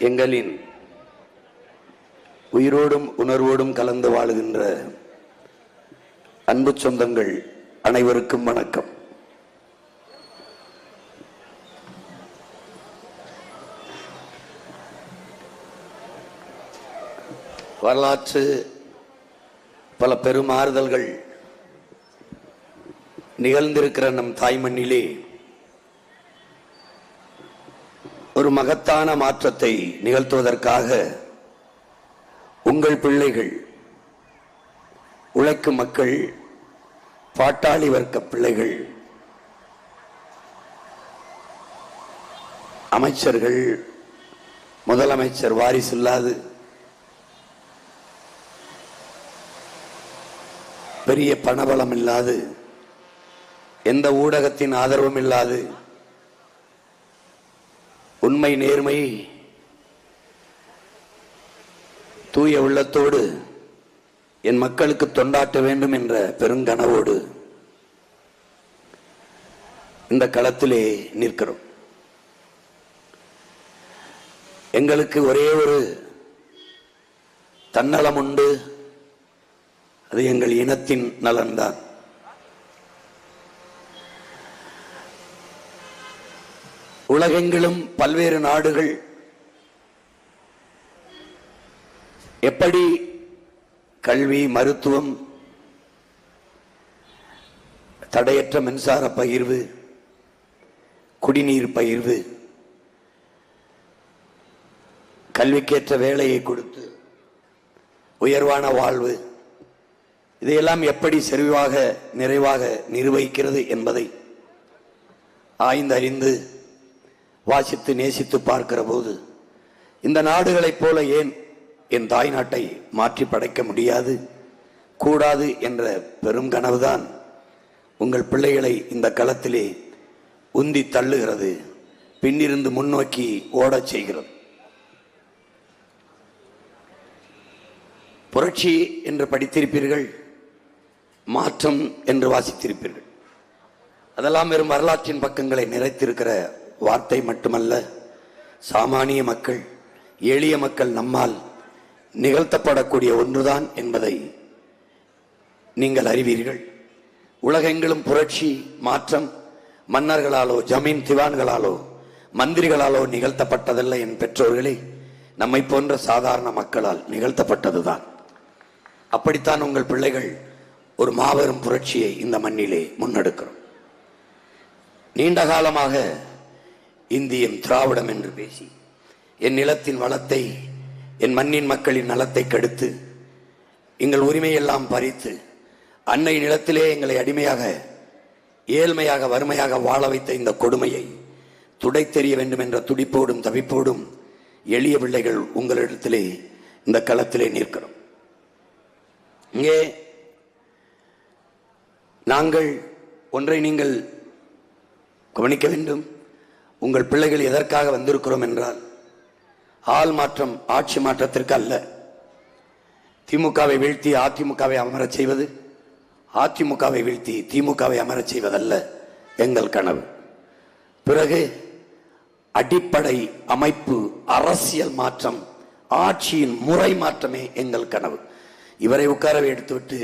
எங்களின் உயிரோடும் உணர்வோடும் கலந்து வாழுகின்ற அன்பு சொந்தங்கள் அனைவருக்கும் வணக்கம். வரலாற்று பல பெருமாறுதல்கள் நிகழ்ந்திருக்கிற நம் தாய்மண்ணிலே ஒரு மகத்தான மாற்றத்தை நிகழ்த்துவதற்காக உங்கள் பிள்ளைகள், உழைக்கும் மக்கள், பாட்டாளி வர்க்க பிள்ளைகள், அமைச்சர்கள், முதலமைச்சர் வாரிசில்லாது பெரிய பணபலம் இல்லாது, எந்த ஊடகத்தின் ஆதரவும் இல்லாது, உண்மை நேர்மை தூய உள்ளத்தோடு என் மக்களுக்கு தொண்டாற்ற வேண்டும் என்ற பெருங்கனவோடு இந்த களத்திலே நிற்கிறோம். எங்களுக்கு ஒரே ஒரு தன்னலம் உண்டு, அது எங்கள் இனத்தின் நலன்தான். உலகெங்கிலும் பல்வேறு நாடுகள் எப்படி கல்வி, மருத்துவம், தடையற்ற மின்சார பகிர்வு, குடிநீர் பகிர்வு, கல்விக்கேற்ற வேலையை கொடுத்து உயர்வான வாழ்வு, இதையெல்லாம் எப்படி செறிவாக நிறைவாக நிர்வகிக்கிறது என்பதை ஆய்ந்தறிந்து வாசித்து நேசித்து பார்க்கிற போது, இந்த நாடுகளைப் போல ஏன் என் தாய் நாட்டை மாற்றி படைக்க முடியாது, கூடாது என்ற பெரும் கனவுதான் உங்கள் பிள்ளைகளை இந்த களத்திலே உந்தி தள்ளுகிறது, பின்னிருந்து முன்னோக்கி ஓடச் செய்கிறது. புரட்சி என்று படித்திருப்பீர்கள், மாற்றம் என்று வாசித்திருப்பீர்கள். அதெல்லாம் வெறும் வரலாற்றின் பக்கங்களை நிறைத்திருக்கிற வார்த்தை மட்டுமல்ல, சாமானிய மக்கள், எளிய மக்கள் நம்மால் நிகழ்த்தப்படக்கூடிய ஒன்றுதான் என்பதை நீங்கள் அறிவீர்கள். உலகெங்கிலும் புரட்சி, மாற்றம் மன்னர்களாலோ, ஜமீன் திவான்களாலோ, மந்திரிகளாலோ நிகழ்த்தப்பட்டதல்ல என் பெற்றோர்களே, நம்மை போன்ற சாதாரண மக்களால் நிகழ்த்தப்பட்டதுதான். அப்படித்தான் உங்கள் பிள்ளைகள் ஒரு மாபெரும் புரட்சியை இந்த மண்ணிலே முன்னெடுக்கிறோம். நீண்ட காலமாக இந்தியம், திராவிடம் என்று பேசி என் நிலத்தின் வளத்தை, என் மண்ணின் மக்களின் நலத்தை கெடுத்து, எங்கள் உரிமையெல்லாம் பறித்து, அன்னை நிலத்திலே எங்களை அடிமையாக, ஏழ்மையாக, வறுமையாக வாழ வைத்த இந்த கொடுமையை துடைத்தெறிய வேண்டும் என்ற துடிப்போடும் தவிப்போடும் எளிய பிள்ளைகள் உங்களிடத்திலே இந்த களத்திலே நிற்கிறோம். இங்கே நாங்கள் ஒன்றை நீங்கள் கவனிக்க வேண்டும். உங்கள் பிள்ளைகள் எதற்காக வந்திருக்கிறோம் என்றால், ஆள் மாற்றம், ஆட்சி மாற்றத்திற்கு அல்ல. திமுகவை வீழ்த்தி அதிமுகவை அமரச் செய்வது, அதிமுகவை வீழ்த்தி திமுகவை அமரச் செய்வதல்ல எங்கள் கனவு. பிறகு அடிப்படை அமைப்பு, அரசியல் மாற்றம், ஆட்சியின் முறை மாற்றமே எங்கள் கனவு. இவரை உட்காரவை எடுத்துவிட்டு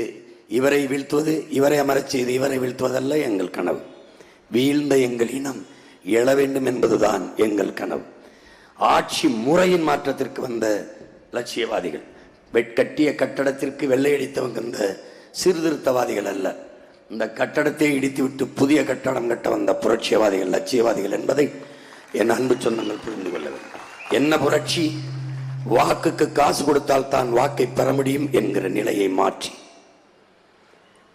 இவரை வீழ்த்துவது, இவரை அமரச் செய்து இவரை வீழ்த்துவதல்ல எங்கள் கனவு. வீழ்ந்த எங்கள் இனம் எழ வேண்டும் என்பதுதான் எங்கள் கனவு. ஆட்சி முறையின் மாற்றத்திற்கு வந்த லட்சியவாதிகள், வெட்கட்டிய கட்டடத்திற்கு வெள்ளையடித்தவங்க இந்த சீர்திருத்தவாதிகள் அல்ல. இந்த கட்டடத்தை இடித்துவிட்டு புதிய கட்டடம் கட்ட வந்த புரட்சியவாதிகள், லட்சியவாதிகள் என்பதை என் அன்பு சொந்தங்கள் புரிந்து கொள்ள வேண்டும். என்ன புரட்சி? வாக்குக்கு காசு கொடுத்தால் தான் வாக்கை பெற முடியும் என்கிற நிலையை மாற்றி,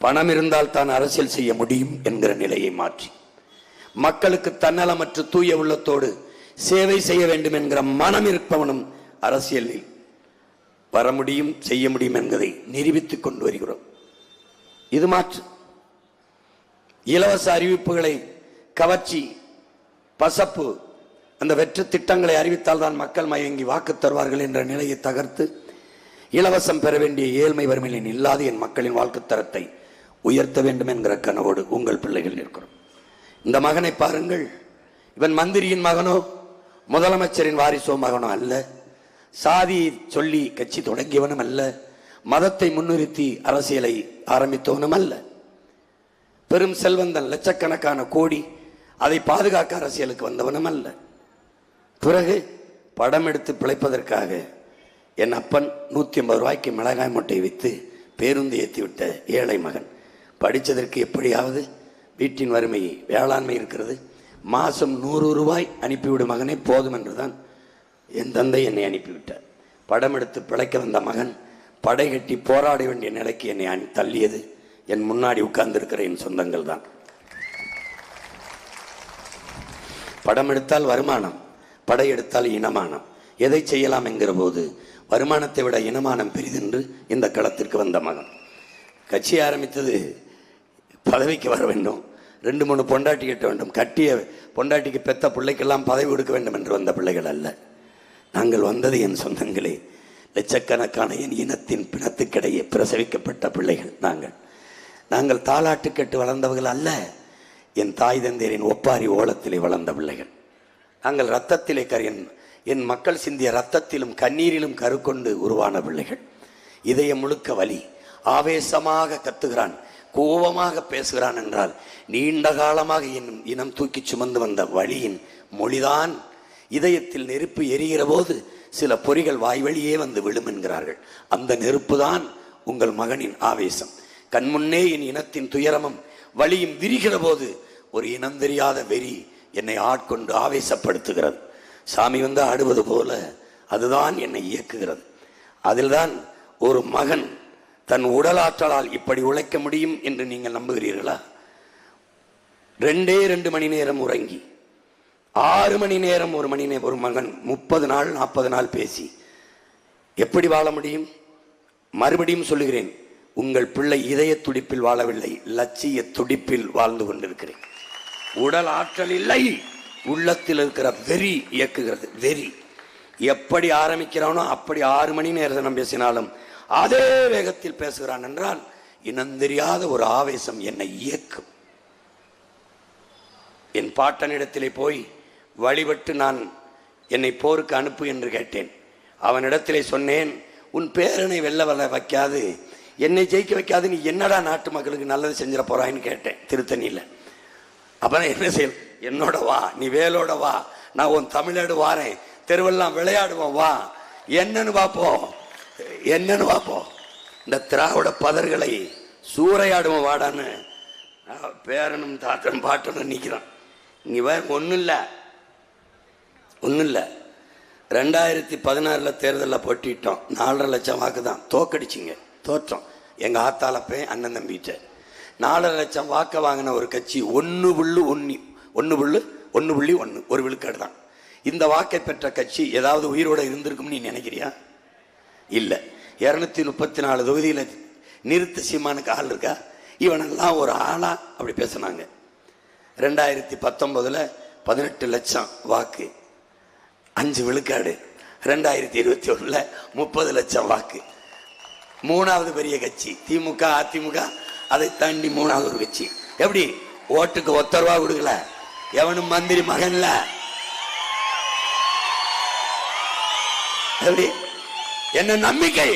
பணம் இருந்தால் தான் அரசியல் செய்ய முடியும் என்கிற நிலையை மாற்றி, மக்களுக்கு தன்னலமற்ற தூய உள்ளத்தோடு சேவை செய்ய வேண்டும் என்கிற மனம் இருப்பவனும் அரசியலில் வர முடியும், செய்ய முடியும் என்பதை நிரூபித்துக் கொண்டு வருகிறோம். இது மாற்று. இலவச அறிவிப்புகளை, கவர்ச்சி, பசப்பு, அந்த வெற்று திட்டங்களை அறிவித்தால் தான் மக்கள் மயங்கி வாக்கு தருவார்கள் என்ற நிலையை தகர்த்து, இலவசம் பெற வேண்டிய ஏழ்மை வறுமையில் இல்லாத என் மக்களின் வாழ்க்கை தரத்தை உயர்த்த வேண்டும் என்கிற கனவோடு உங்கள் பிள்ளைகள் இருக்கிறோம். இந்த மகனை பாருங்கள். இவன் மந்திரியின் மகனோ, முதலமைச்சரின் வாரிசோ மகனோ அல்ல, சாதி சொல்லி கட்சி தொடங்கியவனும் அல்ல, மதத்தை முன்னிறுத்தி அரசியலை ஆரம்பித்தவனும் அல்ல. பெரும் செல்வந்தன், லட்சக்கணக்கான கோடி, அதை பாதுகாக்க அரசியலுக்கு வந்தவனும் அல்ல. பிறகு படம் எடுத்து பிழைப்பதற்காக என் அப்பன் 150 ரூபாய்க்கு மிளகாய் மூட்டையை விற்று பேருந்து ஏற்றி விட்ட ஏழை மகன். படித்ததற்கு எப்படியாவது வீட்டின் வறுமை, வேளாண்மை இருக்கிறது, மாதம் 100 ரூபாய் அனுப்பிவிடும் மகனே போதும் என்றுதான் என் தந்தை என்னை அனுப்பிவிட்டார். படம் எடுத்து பிழைக்க வந்த மகன் படை கட்டி போராட வேண்டிய நிலைக்கு என்னை தள்ளியது என் முன்னாடி உட்கார்ந்திருக்கிற என் சொந்தங்கள் தான். படம் எடுத்தால் வருமானம், படை எடுத்தால் இனமானம். எதை செய்யலாம் என்கிற போது வருமானத்தை விட இனமானம் பெரிதென்று இந்த களத்திற்கு வந்த மகன். கட்சி ஆரம்பித்தது பதவிக்கு வர வேண்டும், 2-3 பொண்டாட்டி கட்ட வேண்டும், கட்டிய பொண்டாட்டிக்கு பெத்த பிள்ளைக்கெல்லாம் பதவி கொடுக்க வேண்டும் என்று வந்த பிள்ளைகள் அல்ல. நாங்கள் வந்தது என் சொந்தங்களே, லட்சக்கணக்கான என் இனத்தின் பிணத்துக்கிடையே பிரசவிக்கப்பட்ட பிள்ளைகள். நாங்கள் தாலாட்டு கட்டு வளர்ந்தவர்கள் அல்ல, என் தாய் தந்தையரின் ஒப்பாரி ஓலத்திலே வளர்ந்த பிள்ளைகள். நாங்கள் ரத்தத்திலே என் மக்கள் சிந்திய ரத்தத்திலும் கண்ணீரிலும் கருக்கொண்டு உருவான பிள்ளைகள். இதயம் முழுக்க வலி, ஆவேசமாக கத்துகிறான், கோபமாக பேசுகிறான் என்றால் நீண்ட காலமாக என் இனம் தூக்கி சுமந்து வந்த வழியின் மொழிதான். இதயத்தில் நெருப்பு எரிகிற போது சில பொறிகள் வாய்வழியே வந்து விழும் என்கிறார்கள். அந்த நெருப்பு தான் உங்கள் மகனின் ஆவேசம். கண்முன்னே என் இனத்தின் துயரமும் வழியும் விரிகிற போது ஒரு இனம் தெரியாத வெறி என்னை ஆட்கொண்டு ஆவேசப்படுத்துகிறது. சாமி வந்து ஆடுவது போல அதுதான் என்னை இயக்குகிறது. அதில்தான் ஒரு மகன் தன் உடலாற்றலால் இப்படி உழைக்க முடியும் என்று நீங்கள் நம்புகிறீர்களா? 2 மணி நேரம் உறங்கி 6 மணி நேரம் ஒரு மகன் 30 நாள் 40 நாள் பேசி எப்படி வாழ முடியும்? மறுபடியும் சொல்லுகிறேன், உங்கள் பிள்ளை இதய துடிப்பில் வாழவில்லை, லட்சிய துடிப்பில் வாழ்ந்து கொண்டிருக்கிறேன். உடல் ஆற்றல் இல்லை, உள்ளத்தில் இருக்கிற வெறி இயக்குகிறது. வெறி எப்படி ஆரம்பிக்கிறானோ அப்படி 6 மணி நேரம் பேசினாலும் அதே வேகத்தில் பேசுகிறான் என்றால் இனந்தெரியாத ஒரு ஆவேசம் என்னை இயக்கும். என் பாட்டனிடத்திலே போய் வழிபட்டு நான் என்னை போருக்கு அனுப்பு என்று கேட்டேன். அவனிடத்திலே சொன்னேன், உன் பேரனை வெல்ல வர வைக்காது, என்னை ஜெயிக்க வைக்காது, நீ என்னடா நாட்டு மக்களுக்கு நல்லது செஞ்சிட போறான்னு கேட்டேன் திருத்தணியில். அப்புறம் என்ன செய்ய, என்னோட வா, நீ வேலோட வா, நான் உன் தமிழோடு வாரேன், தெருவெல்லாம் விளையாடுவோம், வா, என்னன்னு பார்ப்போம். இந்த திராவிட பதர்களை சூறையாடுவோம் வாடான்னு பேரனும் தாத்தனும் பாட்டனும் நிற்கிறான். இங்கே ஒன்றும் இல்லை 2016 தேர்தலில் போட்டிட்டோம், 4.5 லட்சம் வாக்கு தான், தோக்கடிச்சிங்க, தோற்றம். எங்கள் ஆத்தாலப்பே அண்ணன் தம்பிட்ட 4.5 லட்சம் வாக்க வாங்கின ஒரு கட்சி 1.1 ஒரு விழுக்காடு தான். இந்த வாக்கை பெற்ற கட்சி ஏதாவது உயிரோட இருந்திருக்கும் நீ நினைக்கிறியா? இல்லை. 234 தொகுதியில் நிறுத்த சீமானுக்கு ஆள் இருக்கா? இவனெல்லாம் ஒரு ஆளா அப்படி பேசினாங்க. 2019 18 லட்சம் வாக்கு, 5 விழுக்காடு. 2021 30 லட்சம் வாக்கு. 3வது பெரிய கட்சி திமுக, அதிமுக, அதை தாண்டி 3வது ஒரு கட்சி. எப்படி ஓட்டுக்கு 1 ரூபா கொடுக்கல, எவனும் மந்திரி மகன்ல. எப்படி என்ன நம்பிக்கை?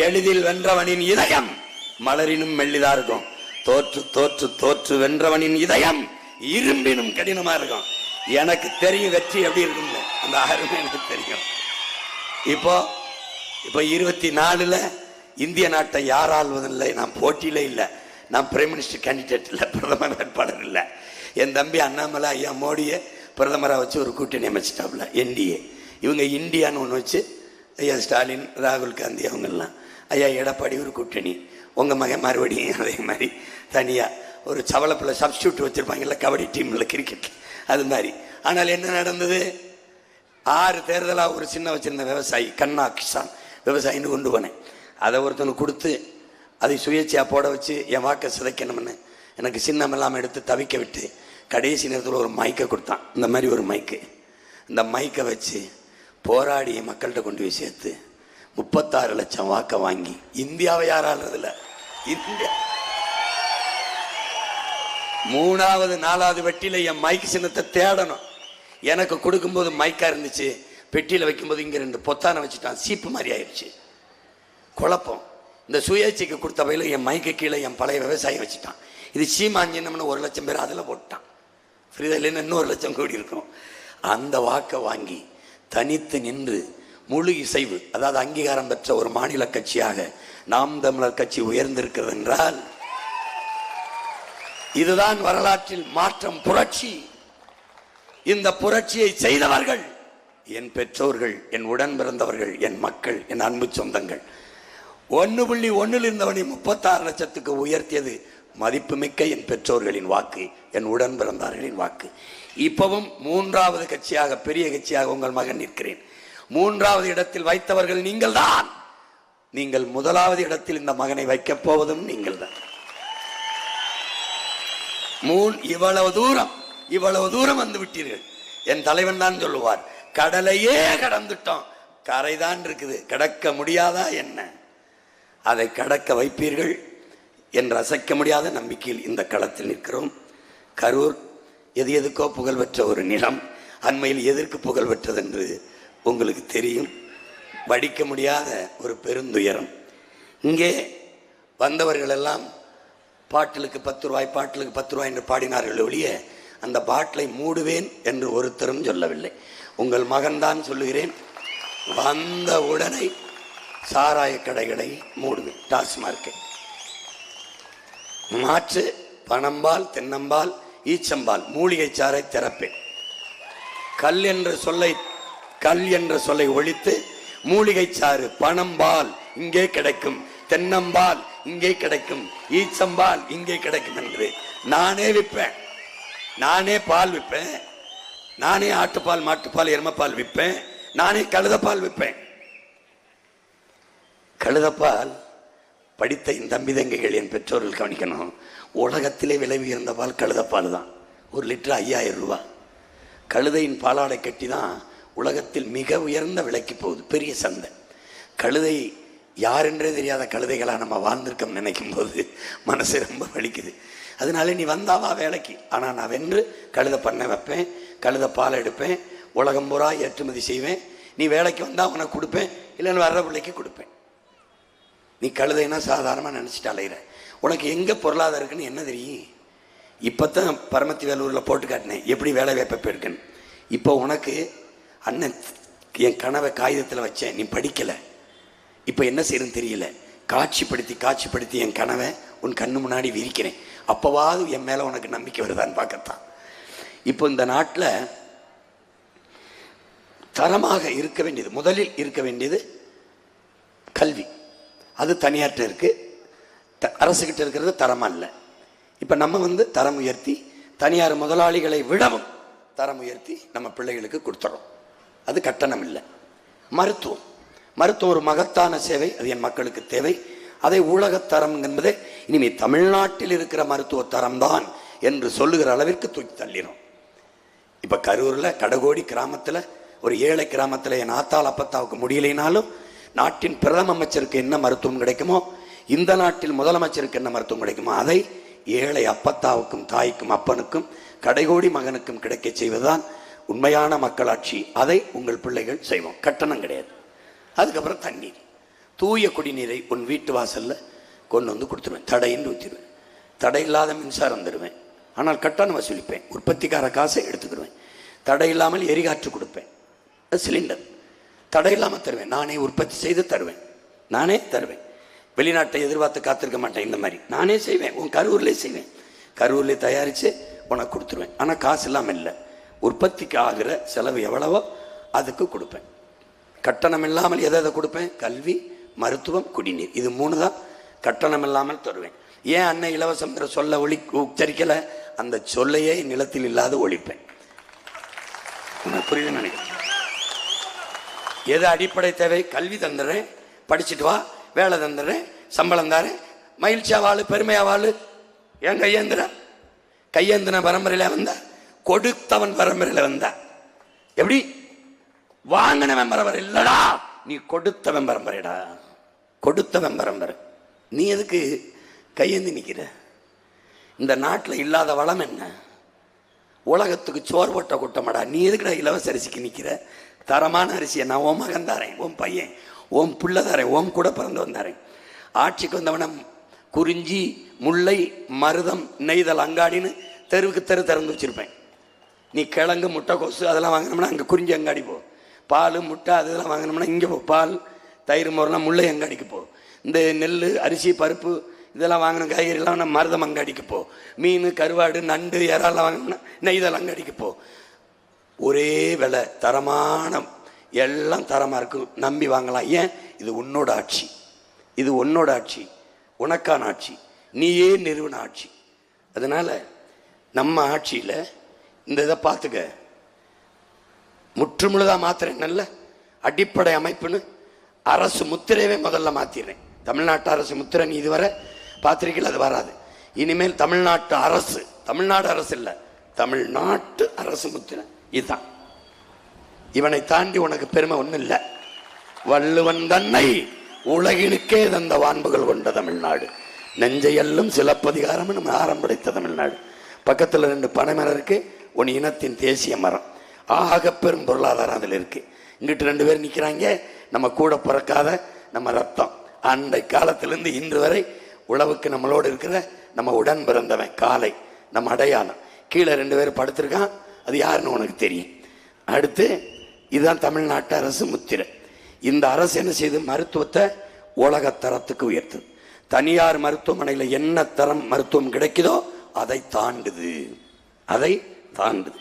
எளிதில் வென்றவனின் இதயம் மலரினும் மெல்லிதா இருக்கும், தோற்று தோற்று தோற்று வென்றவனின் இதயம் இரும்பினும் கடினமா இருக்கும். எனக்கு தெரியும் வெற்றி எப்படி இருக்குன்னு, அந்த அருமை எனக்கு தெரியும். இப்போ 24 இந்திய நாட்டை யார் ஆள்வதில்லை, நான் போட்டியில இல்லை, நான் பிரைம் மினிஸ்டர் கேண்டிடேட் இல்லை, பிரதமர் வேட்பாளர் இல்லை. என் தம்பி அண்ணாமலை ஐயா மோடியை பிரதமராக வச்சு ஒரு கூட்டணி அமைச்சிட்டாப்புல, என்டிஏ. இவங்க இந்தியான்னு ஒன்று வச்சு ஐயா ஸ்டாலின், ராகுல் காந்தி அவங்கெல்லாம், ஐயா எடப்பாடி ஒரு கூட்டணி, உங்கள் மகன் மறுபடியும் அதே மாதிரி தனியாக ஒரு சவளப்பில் சப்ஸ்டியூட் வச்சுருப்பாங்கல்ல கபடி டீமில், கிரிக்கெட், அது மாதிரி. ஆனால் என்ன நடந்தது? 6 தேர்தலாக ஒரு சின்ன வச்சுருந்த விவசாயி, கண்ணா கிசான் விவசாயின்னு கொண்டு போனேன். அதை ஒருத்தனுக்கு கொடுத்து அதை சுயேட்சையாக போட வச்சு என் வாக்கை சிதைக்கணும்னு எனக்கு சின்னம் எல்லாம் எடுத்து தவிக்க விட்டு கடைசி நேரத்தில் ஒரு மைக்கை கொடுத்தான். இந்த மாதிரி ஒரு மைக்கு, இந்த மைக்கை வச்சு போராடி மக்கள்கிட்ட கொண்டு போய் சேர்த்து 36 லட்சம் வாக்கை வாங்கி இந்தியாவை யாரால இந்தியா 3வது 4வது வெட்டில என் மைக் சின்னத்தை தேடணும். எனக்கு கொடுக்கும்போது மைக்கா இருந்துச்சு, பெட்டியில் வைக்கும்போது இங்கே 2 பொத்தானை வச்சுட்டான், சீப்பு மாதிரி ஆயிடுச்சு. குழப்பம். இந்த சுயேட்சைக்கு கொடுத்த வகையில் என் மைக்கு கீழே என் பழைய விவசாயி வச்சுட்டான். இது சீமாஞ்சின்னு 1 லட்சம் பேர் அதில் போட்டான். ஃப்ரீதல்னு இன்னும் 1 லட்சம் கோடி இருக்கும். அந்த வாக்கை வாங்கி தனித்து நின்று முழு இசைவு, அதாவது அங்கீகாரம் பெற்ற ஒரு மாநில கட்சியாக நாம் தமிழர் கட்சி உயர்ந்திருக்கிறது என்றால் இதுதான் வரலாற்றில் மாற்றம், புரட்சி. இந்த புரட்சியை செய்தவர்கள் என் பெற்றோர்கள், என் உடன் பிறந்தவர்கள், என் மக்கள், என் அன்பு சொந்தங்கள். 1.1 இருந்தவனை 36 லட்சத்துக்கு உயர்த்தியது மதிப்புமிக்க என் பெற்றோர்களின் வாக்கு, என் உடன் பிறந்தார்களின் வாக்கு. இப்பவும் 3வது கட்சியாக, பெரிய கட்சியாக உங்கள் மகன் நிற்கிறேன். 3வது இடத்தில் வைத்தவர்கள் நீங்கள் தான். நீங்கள் 1வது இடத்தில் இந்த மகனை வைக்கப் போவதும் நீங்கள் தான். இவ்வளவு தூரம் வந்து விட்டீர்கள். என் தலைவன் தான் சொல்லுவார், கடலையே கடந்துட்டோம், கரைதான் இருக்குது, கடக்க முடியாதா என்ன? அதை கடக்க வைப்பீர்கள் என்று அசைக்க முடியாத நம்பிக்கையில் இந்த களத்தில் நிற்கிறோம். கரூர் எதுக்கோ புகழ்பெற்ற ஒரு நிலம், அண்மையில் எதற்கு புகழ்பெற்றது என்று உங்களுக்கு தெரியும். வடிக்க முடியாத ஒரு பெருந்துயரம். இங்கே வந்தவர்கள் எல்லாம் பாட்டிலுக்கு 10 ரூபாய், பாட்டிலுக்கு 10 ரூபாய் என்று பாடினார்கள் ஒழிய அந்த பாட்டிலை மூடுவேன் என்று ஒருத்தரும் சொல்லவில்லை. உங்கள் மகன்தான் சொல்லுகிறேன், வந்த உடனே சாராய கடைகளை மூடுவேன், டாஸ்மார்க்கை மாற்று, பனம்பால், தென்னம்பால், ஈச்சம்பால், மூலிகை சாறை திறப்பேன். கல் என்ற சொல்லை ஒழித்து மூலிகை சாறு, பனம்பால் இங்கே கிடைக்கும், தென்னம்பால் இங்கே கிடைக்கும், ஈச்சம்பால் இங்கே கிடைக்கும் என்று நானே விற்பேன். நானே பால் விற்பேன், நானே ஆட்டுப்பால், மாட்டுப்பால், எருமைப்பால் விற்பேன், நானே கழுதப்பால் விற்பேன். கழுதப்பால் படித்த இந்த தம்பி தங்கைகள், என் பெற்றோர்கள் கவனிக்கணும், உலகத்திலே விலை உயர்ந்த பால் கழுதப்பால் தான். 1 லிட்டர் 5000 ரூபாய். கழுதையின் பாலாடை கட்டி தான் உலகத்தில் மிக உயர்ந்த விலைக்கு போகுது, பெரிய சந்தை. கழுதை யாரென்றே தெரியாத கழுதைகளாக நம்ம வாழ்ந்திருக்கோம் நினைக்கும் போது மனசு ரொம்ப வலிக்குது. அதனால நீ வந்தாவா வேலைக்கு, ஆனால் நான் வென்று கழுதை பண்ண வைப்பேன், கழுதை பால் எடுப்பேன், உலகம் பூரா ஏற்றுமதி செய்வேன். நீ வேலைக்கு வந்தால் உனக்கு கொடுப்பேன், இல்லைன்னு வர்ற பிள்ளைக்கு கொடுப்பேன். நீ கழுதைன்னா சாதாரணமாக நினச்சிட்டு அலைகிற. உனக்கு எங்கே பொருளாதாரம் இருக்குன்னு என்ன தெரியும்? இப்போ தான் பரமத்தி வேலூரில் போட்டு காட்டினேன் எப்படி வேலை வாய்ப்பு இருக்குன்னு. இப்போ உனக்கு அண்ணன் என் கனவை காகிதத்தில் வச்சேன், நீ படிக்கலை, இப்போ என்ன செய்யணும்னு தெரியல, காட்சிப்படுத்தி என் கனவை உன் கண்ணு முன்னாடி விரிக்கிறேன், அப்போவாது என் மேலே உனக்கு நம்பிக்கை வருதான்னு பார்க்கத்தான். இப்போ இந்த நாட்டில் தரமாக இருக்க வேண்டியது, முதலில் இருக்க வேண்டியது கல்வி. அது தனியார்ட்ட இருக்கு, அரசுகிட்ட இருக்கிறது தரமா இல்லை. இப்போ நம்ம தரம் உயர்த்தி, தனியார் முதலாளிகளை விடவும் தரம் உயர்த்தி நம்ம பிள்ளைகளுக்கு கொடுத்துறோம். அது கட்டணம் இல்லை. மருத்துவம் ஒரு மகத்தான சேவை, அது என் மக்களுக்கு தேவை. அதை ஊடகத்தரம் என்பதை இனிமேல் தமிழ்நாட்டில் இருக்கிற மருத்துவ தரம் தான் என்று சொல்லுகிற அளவிற்கு தூக்கி தள்ளிடும். இப்போ கரூரில் கடகோடி கிராமத்தில், ஒரு ஏழை கிராமத்தில் என் ஆத்தாள் அப்பத்தாவுக்கு முடியலைனாலும் நாட்டின் பிரதம அமைச்சருக்கு என்ன மருத்துவம் கிடைக்குமோ, இந்த நாட்டில் முதலமைச்சருக்கு என்ன மருத்துவம் கிடைக்குமோ அதை ஏழை அப்பத்தாவுக்கும், தாய்க்கும், அப்பனுக்கும், கடைகோடி மகனுக்கும் கிடைக்க செய்வதுதான் உண்மையான மக்களாட்சி. அதை உங்கள் பிள்ளைகள் செய்வோம், கட்டணம் கிடையாது. அதுக்கப்புறம் தண்ணீர், தூய குடிநீரை உன் வீட்டு வாசலில் கொண்டு வந்து கொடுத்துருவேன், தடையின்றி ஊற்றிடுவேன். தடை இல்லாத மின்சாரம் தருவேன், ஆனால் கட்டணம் வசூலிப்பேன். உற்பத்திக்கார காசை எடுத்துக்கிடுவேன். தடை இல்லாமல் எரிகாற்று கொடுப்பேன், சிலிண்டர் தடை இல்லாமல் தருவேன். நானே உற்பத்தி செய்து தருவேன், நானே தருவேன். வெளிநாட்டை எதிர்பார்த்து காத்திருக்க மாட்டேன். இந்த மாதிரி நானே செய்வேன், உன் கரூர்லேயே செய்வேன், கரூர்லேயே தயாரித்து உனக்கு கொடுத்துருவேன். ஆனால் காசு இல்லாமல் இல்லை, உற்பத்திக்கு ஆகிற செலவு எவ்வளவோ அதுக்கு கொடுப்பேன். கட்டணம் இல்லாமல் எதை கொடுப்பேன்? கல்வி, மருத்துவம், குடிநீர், இது 3 தான் கட்டணம் இல்லாமல் தருவேன். ஏன் அன்னை இலவசம் சொல்ல உச்சரிக்கலை? அந்த சொல்லையே நிலத்தில் இல்லாத ஒழிப்பேன். புரியுது நினைக்கிறேன். எது அடிப்படை தேவை? கல்வி தந்துடுறேன், படிச்சுட்டு வா, வேலை தந்துடுறேன், சம்பளம் தாரேன், மகிழ்ச்சியா வாழு, பெருமையா வாழு. ஏன் கையேந்தின பரம்பரையில வந்த, கொடுத்தவன் பரம்பரையில வந்த. எப்படி? வாங்கினவன் பரம்பரை இல்லடா, நீ கொடுத்தவன் பரம்பரைடா, கொடுத்தவன் பரம்பரை. நீ எதுக்கு கையேந்தி நிற்கிற? இந்த நாட்டில் இல்லாத வளம் என்ன? உலகத்துக்கு சோறு போட்ட கூட்டமாடா, நீ எதுக்குடா இலவச அரிசிக்கு நிற்கிற? தரமான அரிசியை நான் உன் மகன் தாரேன், உன் பையன், உன் புள்ள தாரேன், உன் கூட பிறந்தவன் தாரேன். ஆட்சிக்கு வந்தவன குறிஞ்சி, முல்லை, மருதம், நெய்தல், அங்காடின்னு தெருவுக்கு தெரு திறந்து வச்சுருப்பேன். நீ கிழங்கு, முட்டை, கொசு அதெல்லாம் வாங்கினோம்னா அங்கே குறிஞ்சி அங்காடி போ. பால், முட்டை அதெல்லாம் வாங்கினோம்னா இங்கே போ. பால், தயிர், மோர்னா முல்லை அங்காடிக்கு போ. இந்த நெல், அரிசி, பருப்பு இதெல்லாம் வாங்கின காய்கறிலாம் நம்ம மருதம் அங்காடிக்கு போ. மீன், கருவாடு, நண்டு, இறாலாம் வாங்கினோம்னா நெய்தல் அங்காடிக்கு போ. ஒரே விலை, தரமான, எல்லாம் தரமாக இருக்கும், நம்பி வாங்கலாம். ஏன்? இது உன்னோட ஆட்சி, இது உன்னோட ஆட்சி, உனக்கான ஆட்சி, நீயே நிறுவன ஆட்சி. அதனால் நம்ம ஆட்சியில் இந்த இதை பார்த்துக்க. முற்றுமுழுதாக மாத்திரேன், நல்ல அடிப்படை அமைப்புன்னு அரசு முத்திரையவே முதல்ல மாற்றிடுறேன். தமிழ்நாட்டு அரசு முத்திரை நீ இதுவரை பார்த்துருக்கீங்களா? அது வராது. இனிமேல் தமிழ்நாட்டு அரசு, தமிழ்நாடு அரசு இல்லை, தமிழ்நாட்டு அரசு முத்திரை இதுதான். இவனை தாண்டி உனக்கு பெருமை ஒன்றும் இல்லை. வள்ளுவன் தன்னை உலகினுக்கே தந்த வான்புகள் கொண்ட தமிழ்நாடு, நெஞ்சையல்லும் சிலப்பதிகாரம் நம்ம ஆரம்பித்த தமிழ்நாடு. பக்கத்தில் 2 பனைமரம் இருக்கு, உன் இனத்தின் தேசிய மரம், ஆக பெரும் பொருளாதாரம் அதில் இருக்கு. இங்கிட்டு 2 பேர் நிற்கிறாங்க, நம்ம கூட பிறக்காத நம்ம ரத்தம், அண்டை காலத்திலிருந்து இன்று வரை உழவுக்கு நம்மளோடு இருக்கிற நம்ம உடன் பிறந்தவன், காலை நம்ம அடையாளம். கீழே 2 பேர் படுத்திருக்கான், அது யாருன்னு உனக்கு தெரியும். அடுத்து இதுதான் தமிழ்நாட்டு அரசு முத்திரை. இந்த அரசு என்ன செய்து? மருத்துவத்தை உலகத்தரத்துக்கு உயர்த்து. தனியார் மருத்துவமனையில் என்ன தரம் மருத்துவம் கிடைக்குதோ அதை தாண்டுது, அதை தாண்டுது.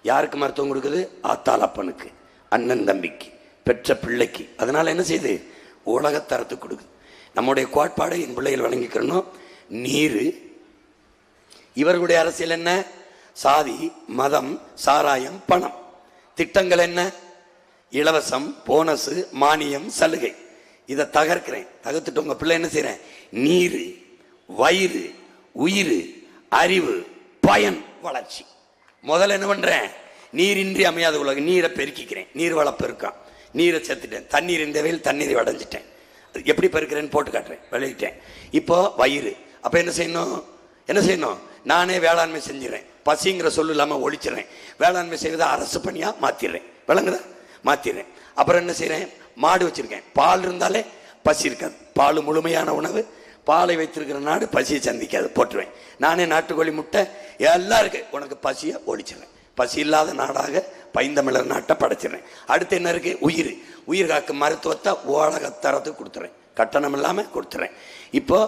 யாருக்கு மருத்துவம் கொடுக்குது? ஆத்தாள் அப்பனுக்கு, அண்ணன் தம்பிக்கு, பெற்ற பிள்ளைக்கு. அதனால என்ன செய்யுது? உலகத்தரத்துக்கு கொடுக்குது. நம்முடைய கோட்பாடை என் பிள்ளைகள் வழங்கிக்கிறணும். நீர், இவர்களுடைய அரசியல் என்ன? சாதி, மதம், சாராயம், பணம். திட்டங்கள் என்ன? இலவசம், போனஸ், மானியம், சலுகை. இதை தகர்க்கிறேன். தகர்த்துட்டு உங்க பிள்ளை என்ன செய்யறேன்? நீர், வயிறு, உயிர், அறிவு, பயன், வளர்ச்சி. முதல்ல என்ன பண்றேன்? நீரின்றி அமையாத உலகம், நீரை பெருக்கிக்கிறேன். நீர் வள பெருக்கான், நீரை சேர்த்துட்டேன். தண்ணீர் இந்த வெயில், தண்ணீரை அடைஞ்சிட்டேன். எப்படி பெருக்கிறேன்னு போட்டு காட்டுறேன், விளையிட்டேன். இப்போ வயிறு, அப்போ என்ன செய்யணும்? என்ன செய்யணும்? நானே வேளாண்மை செஞ்சிடறேன். பசிங்கிற சொல்லு இல்லாமல் ஒழிச்சிடறேன். வேளாண்மை செய்வதை அரசு பணியாக மாற்றிடுறேன். விளங்குதா? மாற்றிடுறேன். அப்புறம் என்ன செய்கிறேன்? மாடு வச்சுருக்கேன். பால் இருந்தாலே பசி இருக்காது. பால் முழுமையான உணவு. பாலை வைத்திருக்கிற நாடு பசியை சந்திக்காது, போட்டுருவேன். நானே நாட்டுக்கோழி, முட்டை எல்லாம் இருக்கு, உனக்கு பசியை ஒழிச்சிடுறேன். பசி இல்லாத நாடாக பைந்தமிழர் நாட்டை படைச்சிடுறேன். அடுத்து என்ன இருக்கு? உயிர். உயிர் காக்கும் மருத்துவத்தை உலகத்தரத்துக்கு கொடுத்துறேன், கட்டணம் இல்லாமல் கொடுத்துறேன். இப்போ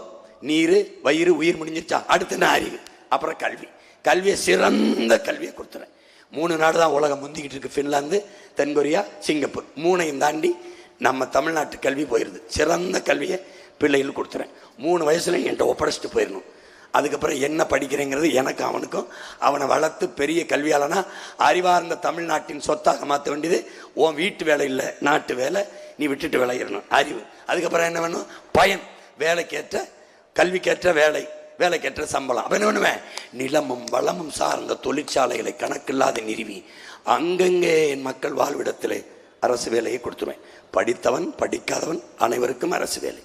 நீர், வயிறு, உயிர் முடிஞ்சிருச்சா? அடுத்து என்ன? அறிவு. அப்புறம் கல்வி. கல்வியை சிறந்த கல்வியை கொடுத்துறேன். 3 நாடு தான் உலகம் முந்திக்கிட்டு இருக்கு, ஃபின்லாந்து, தென்கொரியா, சிங்கப்பூர். 3ஐயும் தாண்டி நம்ம தமிழ்நாட்டு கல்வி போயிடுது. சிறந்த கல்வியை பிள்ளைகள் கொடுத்துறேன். 3 வயசுல என்கிட்ட ஒப்படைச்சிட்டு போயிடணும். அதுக்கப்புறம் என்ன படிக்கிறேங்கிறது எனக்கு அவனுக்கும். அவனை வளர்த்து பெரிய கல்வியாளனா அறிவார்ந்த தமிழ்நாட்டின் சொத்தாக மாற்ற வேண்டியது உன் வீட்டு வேலை இல்லை, நாட்டு வேலை. நீ விட்டுட்டு விளையிடணும். அறிவு. அதுக்கப்புறம் என்ன வேணும்? பயன். வேலைக்கேற்ற, கல்விக்கேற்ற வேலை, வேலைக்கேற்ற சம்பளம். அப்போ என்ன பண்ணுவேன்? நிலமும் வளமும் சார்ந்த தொழிற்சாலைகளை கணக்கில்லாத நிறுவி அங்கங்கே என் மக்கள் வாழ்விடத்திலே அரசு வேலையை கொடுத்துருவேன். படித்தவன் படிக்காதவன் அனைவருக்கும் அரசு வேலை.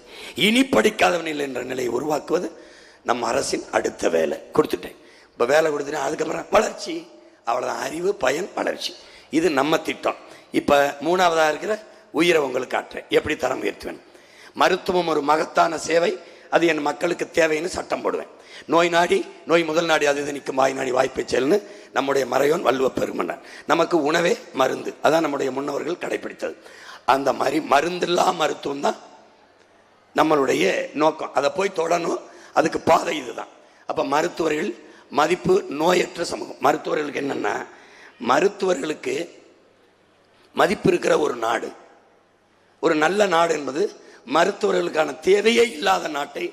இனி படிக்காதவன் இல்லை என்ற நிலையை உருவாக்குவது நம்ம அரசின் அடுத்த வேலை. கொடுத்துட்டேன். இப்போ வேலை கொடுத்துட்டேன். அதுக்கப்புறம் வளர்ச்சி. அவ்வளோதான். அறிவு, பயன், வளர்ச்சி. இது நம்ம திட்டம். இப்போ 3ஆவதாக இருக்கிற உயிரை உங்களுக்கு காட்டுறேன், எப்படி தரம் உயர்த்துவேன். மருத்துவம் ஒரு மகத்தான சேவை, அது என் மக்களுக்கு தேவைன்னு சட்டம் போடுவேன். நோய் நாடி, நோய் முதல் நாடி அது இது நிற்கும், வாய் நாடி வாய்ப்பை செயல்னு நம்முடைய மறையோன் வள்ளுவ பெருமன்னார். நமக்கு உணவே மருந்து, அதான் நம்முடைய முன்னவர்கள் கடைபிடித்தது. அந்த மாதிரி மருந்தில்லா மருத்துவம் தான் நம்மளுடைய நோக்கம். அதை போய் தொடணும், அதுக்கு பாதை இதுதான். அப்போ மருத்துவர்கள் மதிப்பு, நோயற்ற சமூகம். மருத்துவர்களுக்கு என்னென்னா, மருத்துவர்களுக்கு மதிப்பு இருக்கிற ஒரு நாடு, ஒரு நல்ல நாடு என்பது மருத்துவர்களுக்கான தேவையே இல்லாத நாட்டை,